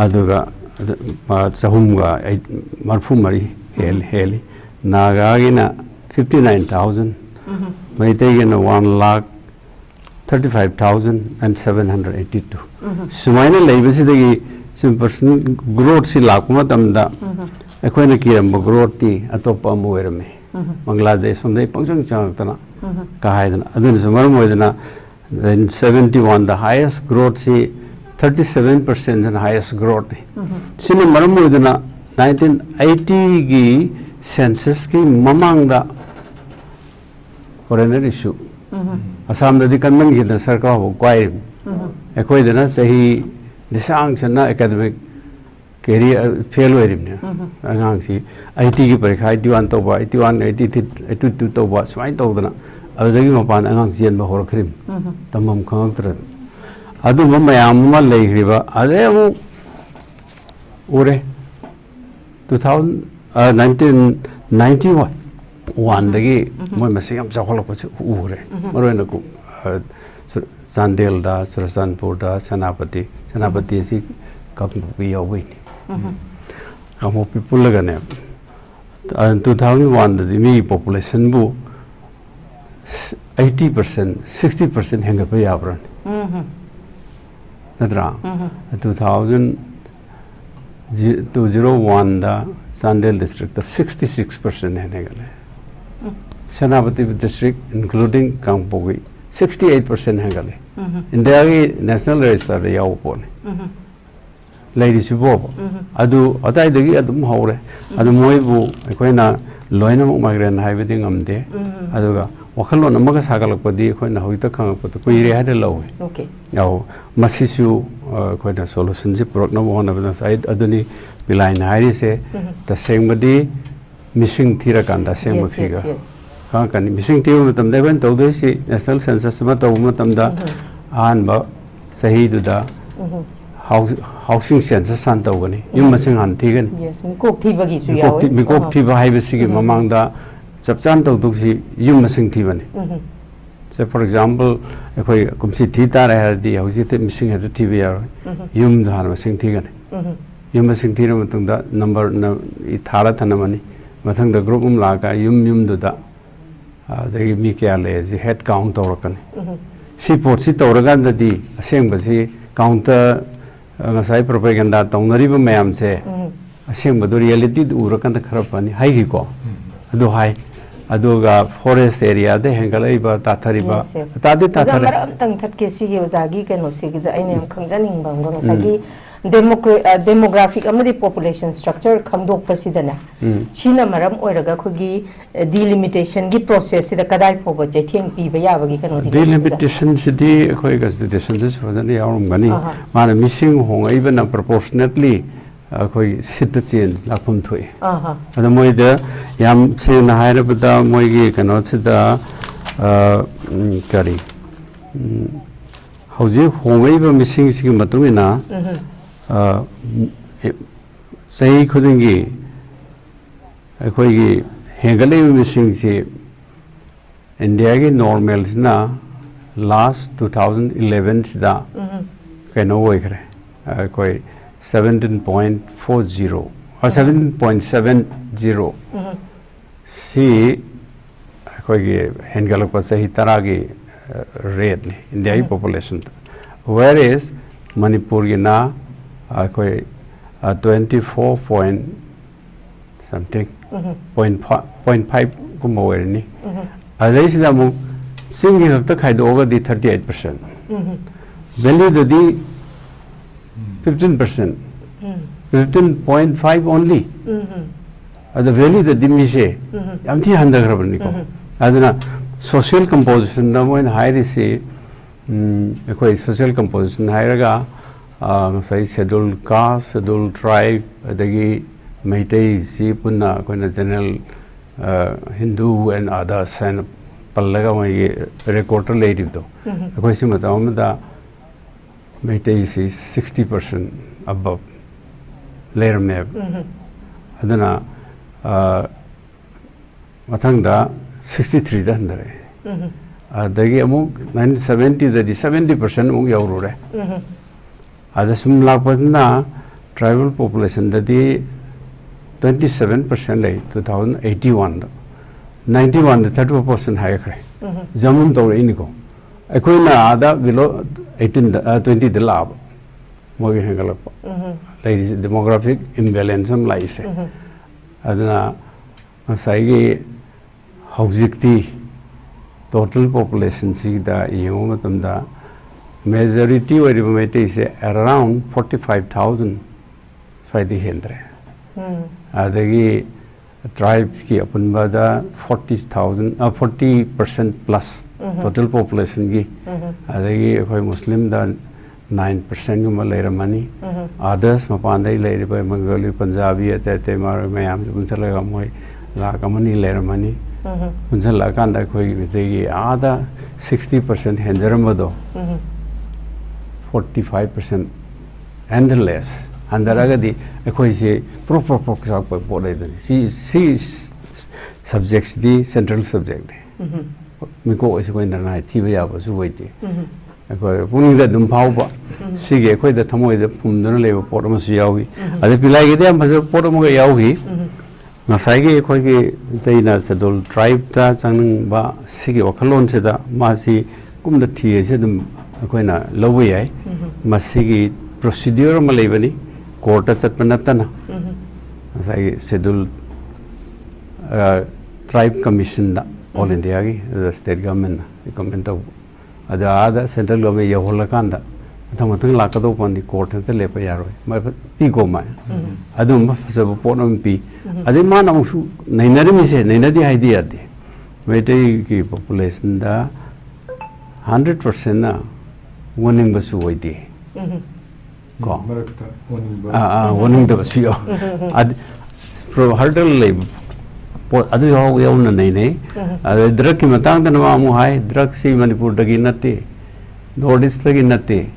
ꯑꯗꯨꯒ 340 ꯍꯦꯜꯂꯤ ꯅꯥꯒꯥꯒꯤꯅ 59,000 ꯃꯩꯇꯩꯒꯤꯅ 1,35,782 ꯁꯨꯃꯥꯏꯅ ꯂꯩꯕꯁꯤꯗꯒꯤ ꯄꯔꯁꯟ ꯒ꯭ꯔꯣꯠꯁꯤ ꯂꯥꯛꯄ ꯃꯇꯝꯗ ꯑꯩꯈꯣꯏꯅ ꯀꯤꯔꯝꯕ ꯒ꯭ꯔꯣꯠꯇꯤ ꯑꯇꯣꯞꯄ ꯑꯃ ꯑꯣꯏꯔꯝꯃꯤ ꯕꯪꯒ꯭ꯂꯥꯗꯦꯁ ꯁꯣꯝꯗꯩ ꯄꯪꯆꯪ ꯆꯪꯉꯛꯇꯅ ꯀꯥ ꯍꯥꯏꯗꯅ ꯑꯗꯨꯅꯁꯨ ꯃꯔꯝ ꯑꯣꯏꯗꯅ 71ꯗ ꯍꯥꯏꯌꯦꯁ ꯒ꯭ꯔꯣꯠꯁꯤ 37%ꯅ ꯍꯥꯏꯌꯦꯁ ꯒ꯭ꯔꯣꯠꯅꯤ ꯁꯤꯅ ꯃꯔꯝ ꯑꯣꯏꯗꯅ 1980ꯒꯤ ꯁꯦꯟꯁꯁꯀꯤ ꯃꯃꯥꯡꯗ ꯐꯣꯔꯦꯅꯔ ꯏꯁꯨ ꯑꯁꯥꯝꯗꯗꯤ ꯀꯟꯃꯟꯈꯤꯗꯅ ꯁꯔꯀꯥꯔꯐꯥꯎ ꯀ꯭ꯋꯥꯏꯔꯤꯕꯅꯤ ꯑꯩꯈꯣꯏꯗꯅ ꯆꯍꯤ ꯂꯤꯁꯥꯡꯁꯤꯟꯅ ꯑꯦꯀꯥꯗꯃꯤꯛ ꯀꯦꯔꯤꯌꯔ ꯐꯦꯜ ꯑꯣꯏꯔꯤꯕꯅꯤ ꯑꯉꯥꯡꯁꯤ 80ꯒꯤ ꯄꯔꯤꯈꯥ 81 ꯇꯧꯕ 81 82 ꯇꯧꯕ ꯁꯨꯃꯥꯏꯅ ꯇꯧꯗꯅ ꯑꯗꯨꯗꯒꯤ ꯃꯄꯥꯟꯗ ꯑꯉꯥꯡ ꯆꯦꯟꯕ ꯍꯧꯔꯛꯈ꯭ꯔꯤꯕꯅꯤ ꯇꯝꯐꯝ ꯈꯪꯉꯛꯇ꯭ꯔꯗ ꯑꯗꯨꯝꯕ ꯃꯌꯥꯝ ꯑꯃ ꯂꯩꯈ꯭ꯔꯤꯕ ꯑꯗꯩ ꯑꯃꯨꯛ ꯎꯔꯦ 1991ꯗꯒꯤ ꯃꯣꯏ ꯃꯁꯤꯡ ꯌꯥꯝ ꯆꯥꯎꯈꯠꯂꯛꯄꯁꯤ ꯎꯔꯦ ꯃꯔꯨꯑꯣꯏꯅ ꯆꯥꯟꯗꯦꯜꯗ ꯆꯨꯔꯆꯥꯟꯄꯨꯔꯗ ꯁꯦꯅꯥꯄꯇꯤ ꯑꯁꯤ ꯀꯥꯡꯄꯣꯛꯄꯤ ꯌꯥꯎꯕꯩꯅꯤ ꯀꯥꯡꯄꯣꯛꯄꯤ ꯄꯨꯜꯂꯒꯅꯦ 2001ꯗꯗꯤ ꯃꯤꯒꯤ ꯄꯣꯄꯨꯂꯦꯁꯟꯕꯨ 80% 60% ꯍꯦꯟꯒꯠꯄ ꯌꯥꯕ꯭ꯔꯥꯅꯤ ꯅꯠꯇ꯭ꯔꯥ 2001ꯗ ꯆꯥꯟꯗꯦꯜ ꯗꯤꯁꯇ꯭ꯔꯤꯛꯇ 66% ꯍꯦꯟꯒꯠꯂꯦ ꯁꯦꯅꯥꯄꯇꯤ ꯗꯤꯁꯇ꯭ꯔꯤꯛ ꯏꯟꯀ꯭ꯂꯨꯗꯤꯡ ꯀꯥꯡꯄꯣꯛꯄꯤ 68% ꯍꯦꯟꯒꯠꯂꯦ ꯏꯟꯗꯤꯌꯥꯒꯤ ꯅꯦꯁꯅꯦꯜ ꯔꯦꯖꯤꯁꯇꯔꯗ ꯌꯥꯎꯕ ꯄꯣꯠꯅꯤ ꯂꯩꯔꯤꯁꯤꯕꯣꯕ ꯑꯗꯨ ꯑꯗꯥꯏꯗꯒꯤ ꯑꯗꯨꯝ ꯍꯧꯔꯦ ꯑꯗꯨ ꯃꯣꯏꯕు ꯑꯩꯈꯣꯏꯅ ꯂꯣꯏꯅꯃꯛ ꯃꯥꯏꯒ꯭ꯔꯦꯟ ꯍꯥꯏꯕꯗꯤ ꯉꯝꯗꯦ ꯑꯗꯨꯒ ꯋꯥꯈꯜꯂꯣꯟ ꯑꯃꯒ ꯁꯥꯒꯠꯂꯛꯄꯗꯤ ꯑꯩꯈꯣꯏꯅ ꯍꯧꯖꯤꯛꯇ ꯈꯪꯉꯛꯄꯗ ꯀꯨꯏꯔꯦ ꯍꯥꯏꯅ ꯂꯧꯋꯤ ꯌꯥꯎ ꯃꯁꯤꯁꯨ ꯑꯩꯈꯣꯏꯅ ꯁꯣꯂꯨꯁꯟꯁꯤ ꯄꯨꯔꯛꯅꯕ ꯍꯣꯠꯅꯕꯗ ꯑꯗꯨꯅꯤ ꯄꯤꯂꯥꯏꯅ ꯍꯥꯏꯔꯤꯁꯦ ꯇꯁꯦꯡꯕꯗꯤ ꯃꯤꯁꯤꯡ ꯊꯤꯔꯀꯥꯟꯗ ꯑꯁꯦꯡꯕ ꯐꯤꯒꯔ ꯈꯪꯉꯛꯀꯅꯤ ꯃꯤꯁꯤꯡ ꯊꯤꯕ ꯃꯇꯝꯗ ꯑꯩꯈꯣꯏꯅ ꯇꯧꯗꯣꯏꯁꯤ ꯅꯦꯁꯅꯦꯜ ꯁꯦꯟꯁꯁ ꯑꯃ ꯇꯧꯕ ꯃꯇꯝꯗ ꯑꯍꯥꯟꯕ ꯆꯍꯤꯗꯨꯗ ꯍꯥꯎꯁꯤꯡ ꯁꯦꯟꯁꯁ ꯍꯥꯟꯅ ꯇꯧꯒꯅꯤ ꯌꯨꯝ ꯃꯁꯤꯡ ꯍꯥꯟꯅ ꯊꯤꯒꯅꯤ ꯃꯤꯀꯣꯛ ꯊꯤꯕ ꯍꯥꯏꯕꯁꯤꯒꯤ ꯃꯃꯥꯡꯗ ꯆꯞ ꯆꯥꯅ ꯇꯧꯗꯧꯁꯤ ꯌꯨꯝ ꯃꯁꯤꯡ ꯊꯤꯕꯅꯤ ꯁꯦ ꯐꯣꯔ ꯑꯦꯛꯖꯥꯝꯄꯜ ꯑꯩꯈꯣꯏ ꯀꯨꯝꯁꯤ ꯊꯤ ꯇꯥꯔꯦ ꯍꯥꯏꯔꯗꯤ ꯍꯧꯖꯤꯛꯇꯤ ꯃꯤꯁꯤꯡ ꯍꯦꯛꯇ ꯊꯤꯕ ꯌꯥꯔꯣꯏ ꯌꯨꯝꯗ ꯍꯥꯟꯅ ꯃꯁꯤꯡ ꯊꯤꯒꯅꯤ ꯌꯨꯝ ꯃꯁꯤꯡ ꯊꯤꯔꯕ ꯃꯇꯨꯡꯗ ꯅꯝꯕꯔ ꯊꯥꯔ ꯊꯅꯝꯃꯅꯤ ꯃꯊꯪꯗ ꯒ꯭ꯔꯨꯞ ꯑꯃ ꯂꯥꯛꯑꯒ ꯌꯨꯝꯗꯨꯗ ꯑꯗꯒꯤ ꯃꯤ ꯀꯌꯥ ꯂꯩ ꯍꯦꯗ ꯀꯥꯎꯟ ꯇꯧꯔꯛꯀꯅꯤ ꯁꯤ ꯄꯣꯠꯁꯤ ꯇꯧꯔꯀꯥꯟꯗꯗꯤ ꯑꯁꯦꯡꯕꯁꯤ ꯀꯥꯎꯟꯇꯔ ꯉꯁꯥꯏ ꯄ꯭ꯔꯣꯄꯦꯒꯦꯟꯗꯥ ꯇꯧꯅꯔꯤꯕ ꯃꯌꯥꯝꯁꯦ ꯑꯁꯦꯡꯕꯗꯣ ꯔꯤꯌꯦꯂꯤꯇꯤꯗꯨ ꯎꯔꯀꯥꯟꯗ ꯈꯔ ꯐꯅꯤ ꯍꯥꯏꯈꯤꯀꯣ ꯑꯗꯨ ꯍꯥꯏ ꯑꯗꯨꯒ ꯐꯣꯔꯦꯁ ꯑꯦꯔꯤꯌꯥꯗ ꯍꯦꯟꯒꯠꯂꯛꯏꯕ ꯇꯥꯊꯔꯤꯕ ꯇꯥꯊꯔꯦ ꯑꯃꯇꯪ ꯊꯠꯀꯦ ꯁꯤꯒꯤ ꯑꯣꯖꯥꯒꯤ ꯀꯩꯅꯣꯁꯤꯒꯤꯗ ꯑꯩꯅ ꯌꯥꯝ ꯈꯪꯖꯅꯤꯡꯕ ꯑꯃꯒ ꯉꯁꯥꯏꯒꯤ demographic amadi population structure khangdok pasidana china maram oiraga khogi delimitation gi process sida kadai phoba jaitheng pi ba yabagi kano delimitation sidi khoi constitution this wasn't yarum gani mana missing hong even proportionately khoi sit change lakum thoi ada moi da yam se na haira bada moi gi kano sida kari hauji hongai ba missing sigi matungina say khudingi akhoi gi hengale missing si India ki normal na last 2011 sida kano hoy khare koi 17.40 or 7.70 si koi gi hengalak pa sahi tara gi rate ni India ki population whereas Manipur ki na koi 24 point something 0.5 kuma hoy ni adai sida mu singi hakta khaido over the 38% value the 15% 15.5 only the value the mise am thi handa grabni ko aduna social composition da moin high se koi social composition hairaga sai scheduled caste scheduled tribe adagi maitai si punna koina general Hindu and others and pallaga mai recorder lady do koi si matam da maitai is 60% above layer map adana mathang da 63 da ndare adagi amuk 1970 da 70% amuk yauru re ada sum lakpasna tribal population da di 27% lay 2081 91 the 30% higher kare jamun to iniko akoina ada below 18 20 the lab mogi hangalap ladies demographic imbalance am lai se adana sai gi haujikti total population si da yemo matam da majority wari bamete is around 45,000 sai di hendre adagi tribes ki apun bada 40% plus total population gi adagi khoi muslim da 9% guma leiramani others mapandai leiriba bengali punjabi ate mar mayam punsalaga moi la kamani leiramani punsala kanda khoi gi ada 60% henjaramado 45% and less Andaragadi, a proper subjects, the central subject. Miko is going to night, TV was waiting. Putting the Dumpauba, Sige, quite the Tamoy, the Pundunale, Portamus Yawi, as if you like them as a Portamu Yawi, Masagi, Kogi, Jaina, Sadol, tribe, Tazang, Ba, Sige, or Kalon Seda, Masi, Kum the Tia, Sedum, Aquina, Loway, Masigi, procedure Malevani. Court Chatpanatana as I scheduled tribe commission all India, the state government, the government of the other central government Yaholakanda, Tamatang Lakado on the court and the Lepayaro, my Pico Mai, Adum Sabaponum P. Adimana Nainari said, Nainadi idea. Mete population da 100% winning Basuidi. Warning the Basio. Hurdle labor. Other how we own a nene. The drug Kimatang and Mamuhai, drug see Manipur Daginati, Nordis Daginati,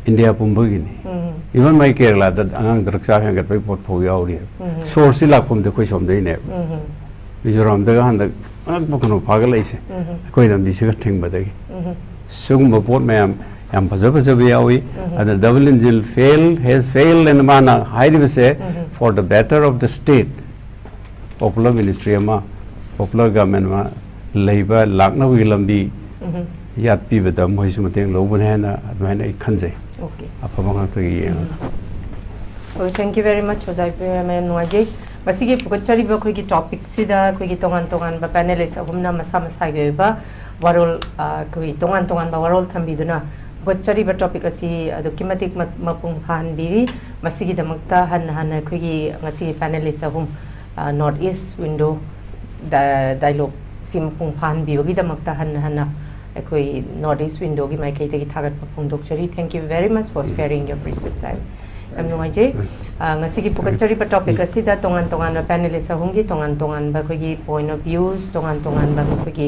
India Pumbugini. Even my Kerala that Ang Draksa and get report for you. Sourcilla from the question of the name. Vijaram the Ganda Akbokano Pagalese. Quite a thing, but they soon report ma'am. And Pazapazabiawi and the double engine has failed in the manner, highly say, for the better of the state. Popular ministry, popular government, labor, Lakna Willambi, Yatpi with the Mohismating Lobanhana, Advana Kanze. Okay. Well, thank you very much, Jose. Masigi Pukachari Boki topic, Sida, Quiki Tongan Tongan, but panelists of Humna Masama Saga, Warol, Tongan Tongan, Warol Tambiduna. ꯄꯨꯒꯠꯆꯔꯤꯕ topic ꯑꯁꯤ ꯑꯗꯨꯛꯀꯤ ꯃꯇꯤꯛ ꯃꯄꯨꯡ ꯐꯥꯍꯟꯕꯤꯔꯤ ꯃꯁꯤꯒꯤꯗꯃꯛꯇ ꯍꯟꯅ ꯑꯩꯈꯣꯏꯒꯤ ꯉꯁꯤꯒꯤ panelist ꯑꯍꯨꯝ north east window dialogue ꯁꯤ ꯃꯄꯨꯡ ꯐꯥꯍꯟꯕꯤꯕꯒꯤꯗꯃꯛꯇ ꯍꯟꯅ ꯑꯩꯈꯣꯏ ꯅꯣꯔꯠ ꯏꯁ ꯋꯤꯟꯗꯣꯒꯤ ꯃꯥꯏꯀꯩꯗꯒꯤ ꯊꯥꯒꯠꯄ ꯐꯣꯡꯗꯣꯛꯆꯔꯤ thank you very much for sparing your precious time ꯌꯥꯝ ꯅꯨꯡꯉꯥꯏꯖꯩ ꯉꯁꯤꯒꯤ ꯄꯨꯒꯠꯆꯔꯤꯕ ꯇꯣꯄꯤꯛ ꯑꯁꯤꯗ ꯇꯣꯉꯥꯟ ꯇꯣꯉꯥꯟꯕ ꯄꯦꯅꯦꯂꯤꯁ ꯑꯍꯨꯝꯒꯤ ꯇꯣꯉꯥꯟ ꯇꯣꯉꯥꯟꯕ ꯑꯩꯈꯣꯏꯒꯤ ꯄꯣꯏꯟ ꯑꯣꯐ ꯚ꯭ꯌꯨꯁ ꯇꯣꯉꯥꯟ ꯇꯣꯉꯥꯟꯕ ꯑꯩꯈꯣꯏꯒꯤ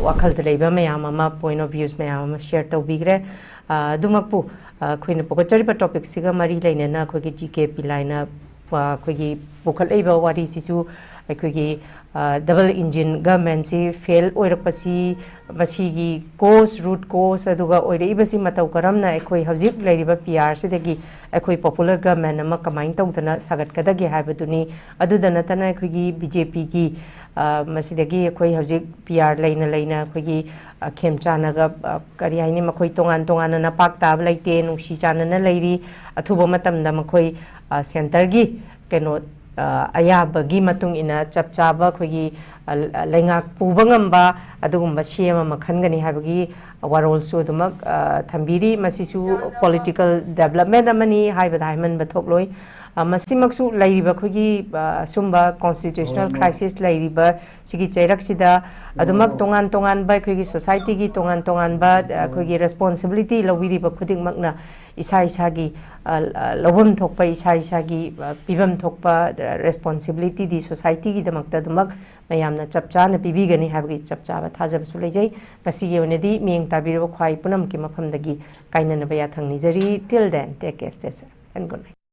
ꯋꯥꯈꯜꯗ ꯂꯩꯕ ꯃꯌꯥꯝ ꯑꯃ ꯄꯣꯏꯟ ꯑꯣꯐ ꯚ꯭ꯌꯨꯁ ꯃꯌꯥꯝ ꯑꯃ ꯁꯦꯌꯔ ꯇꯧꯕꯤꯈ꯭ರೆ ꯑꯗꯨꯃꯛꯄꯨ ꯑꯩꯈꯣꯏꯅ ꯄꯨꯒꯠꯆꯔꯤꯕ ꯇꯣꯄꯤꯛꯁꯤꯒ ꯃꯔꯤ ꯂꯩꯅꯅ ꯑꯩꯈꯣꯏꯒꯤ ꯖꯤ.ꯀꯦ. ꯄꯤꯂꯥꯏꯅ ꯑꯩꯈꯣꯏꯒꯤ ꯄꯨꯈꯠꯂꯛꯏꯕ ꯋꯥꯔꯤꯁꯤꯁꯨ ꯑꯩꯈꯣꯏꯒꯤ ꯗꯕꯜ ꯏꯟꯖꯤꯟ ꯒꯃꯦꯟꯁꯤ ꯐꯦꯜ ꯑꯣꯏꯔꯛꯄꯁꯤ ꯃꯁꯤꯒꯤ ꯀꯣꯁ ꯔꯨꯠ ꯀꯣꯁ ꯑꯗꯨꯒ ꯑꯣꯏꯔꯛꯏꯕꯁꯤ ꯃꯇꯧ ꯀꯔꯝꯅ ꯑꯩꯈꯣꯏ ꯍꯧꯖꯤꯛ ꯂꯩꯔꯤꯕ ꯄꯤ.ꯑꯥꯔ.ꯁꯤꯗꯒꯤ ꯑꯩꯈꯣꯏ ꯄꯣꯄꯨꯂꯔ ꯒꯃꯦꯟ ꯑꯃ ꯀꯃꯥꯏꯅ ꯇꯧꯗꯅ ꯁꯥꯒꯠꯀꯗꯒꯦ ꯍꯥꯏꯕꯗꯨꯅꯤ ꯑꯗꯨꯗ ꯅꯠꯇꯅ ꯑꯩꯈꯣꯏꯒꯤ ꯕꯤ.ꯖꯦ.ꯄꯤꯒꯤ ꯃꯁꯤꯗꯒꯤ ꯑꯩꯈꯣꯏ ꯍꯧꯖꯤꯛ ꯄꯤ.ꯑꯥꯔ. ꯂꯩꯅ ꯑꯩꯈꯣꯏꯒꯤ ꯈꯦꯝꯆꯥꯟꯅꯒ ꯀꯔꯤ ꯍꯥꯏꯅꯤ ꯃꯈꯣꯏ ꯇꯣꯉꯥꯟ ꯇꯣꯉꯥꯟꯅ ꯅꯄꯥꯛ ꯇꯥꯕ ꯂꯩꯇꯦ ꯅꯨꯡꯁꯤ ꯆꯥꯟꯅꯅ ꯂꯩꯔꯤ ꯑꯊꯨꯕ ꯃꯇꯝꯗ ꯃꯈꯣꯏ ꯁꯦꯟꯇꯔꯒꯤ ꯀꯩꯅꯣ ꯑꯌꯥꯕꯒꯤ ꯃꯇꯨꯡ ꯏꯟꯅ ꯆꯞ ꯆꯥꯕ ꯑꯩꯈꯣꯏꯒꯤ ꯂꯩꯉꯥꯛ ꯄꯨꯕ ꯉꯝꯕ ꯑꯗꯨꯒꯨꯝꯕ ꯁꯤఎꯝ ꯑꯃ ꯈꯟꯒꯅꯤ ꯍꯥꯏꯕꯒꯤ ꯋꯥꯔꯣꯜꯁꯨ ꯑꯗꯨꯃꯛ ꯊꯝꯕꯤꯔꯤ ꯃꯁꯤꯁꯨ ꯄꯣꯂꯤꯇꯤꯀꯦꯜ ꯗꯦꯕꯂꯞꯃꯦꯟ ꯑꯃꯅꯤ ꯍꯥꯏꯕꯗ ꯍꯥꯏꯃꯟꯕ ꯊꯣꯛꯂꯣꯏ ꯃꯁꯤꯃꯛꯁꯨ ꯂꯩꯔꯤꯕ ꯑꯩꯈꯣꯏꯒꯤ ꯑꯁꯨꯝꯕ ꯀꯣꯟꯁꯇꯤꯇ꯭ꯌꯨꯁꯅꯦꯜ ꯀ꯭ꯔꯥꯏꯁꯤꯁ ꯂꯩꯔꯤꯕ ꯁꯤꯒꯤ ꯆꯩꯔꯛꯁꯤꯗ ꯑꯗꯨꯃꯛ ꯇꯣꯉꯥꯟ ꯇꯣꯉꯥꯟꯕ ꯑꯩꯈꯣꯏꯒꯤ ꯁꯣꯁꯥꯏꯇꯤꯒꯤ ꯇꯣꯉꯥꯟ ꯇꯣꯉꯥꯟꯕ ꯑꯩꯈꯣꯏꯒꯤ ꯔꯦꯁꯄꯣꯟꯁꯤꯕꯤꯂꯤꯇꯤ ꯂꯧꯕꯤꯔꯤꯕ ꯈꯨꯗꯤꯡꯃꯛꯅ ꯏꯁꯥꯒꯤ ꯂꯧꯐꯝ ꯊꯣꯛꯄ ꯏꯁꯥꯒꯤ ꯄꯤꯐꯝ ꯊꯣꯛꯄ ꯔꯦꯁꯄꯣꯟꯁꯤꯕꯤꯂꯤꯇꯤꯗꯤ ꯁꯣꯁꯥꯏꯇꯤꯒꯤꯗꯃꯛꯇ ꯑꯗꯨꯃꯛ ꯃꯌꯥꯝꯅ ꯆꯞ ꯆꯥꯅ ꯄꯤꯕꯤꯒꯅꯤ ꯍꯥꯏꯕꯒꯤ ꯆꯞ ꯆꯥꯕ ꯊꯥꯖꯕꯁꯨ ꯂꯩꯖꯩ ꯉꯁꯤꯒꯤ ꯑꯣꯏꯅꯗꯤ ꯃꯤꯠꯌꯦꯡ ꯇꯥꯕꯤꯔꯕ ꯈ꯭ꯋꯥꯏ ꯄꯨꯝꯅꯃꯛꯀꯤ ꯃꯐꯝꯗꯒꯤ ꯀꯥꯏꯅꯅꯕ ꯌꯥꯊꯪ ꯅꯤꯖꯔꯤ till then take care stay safe and good night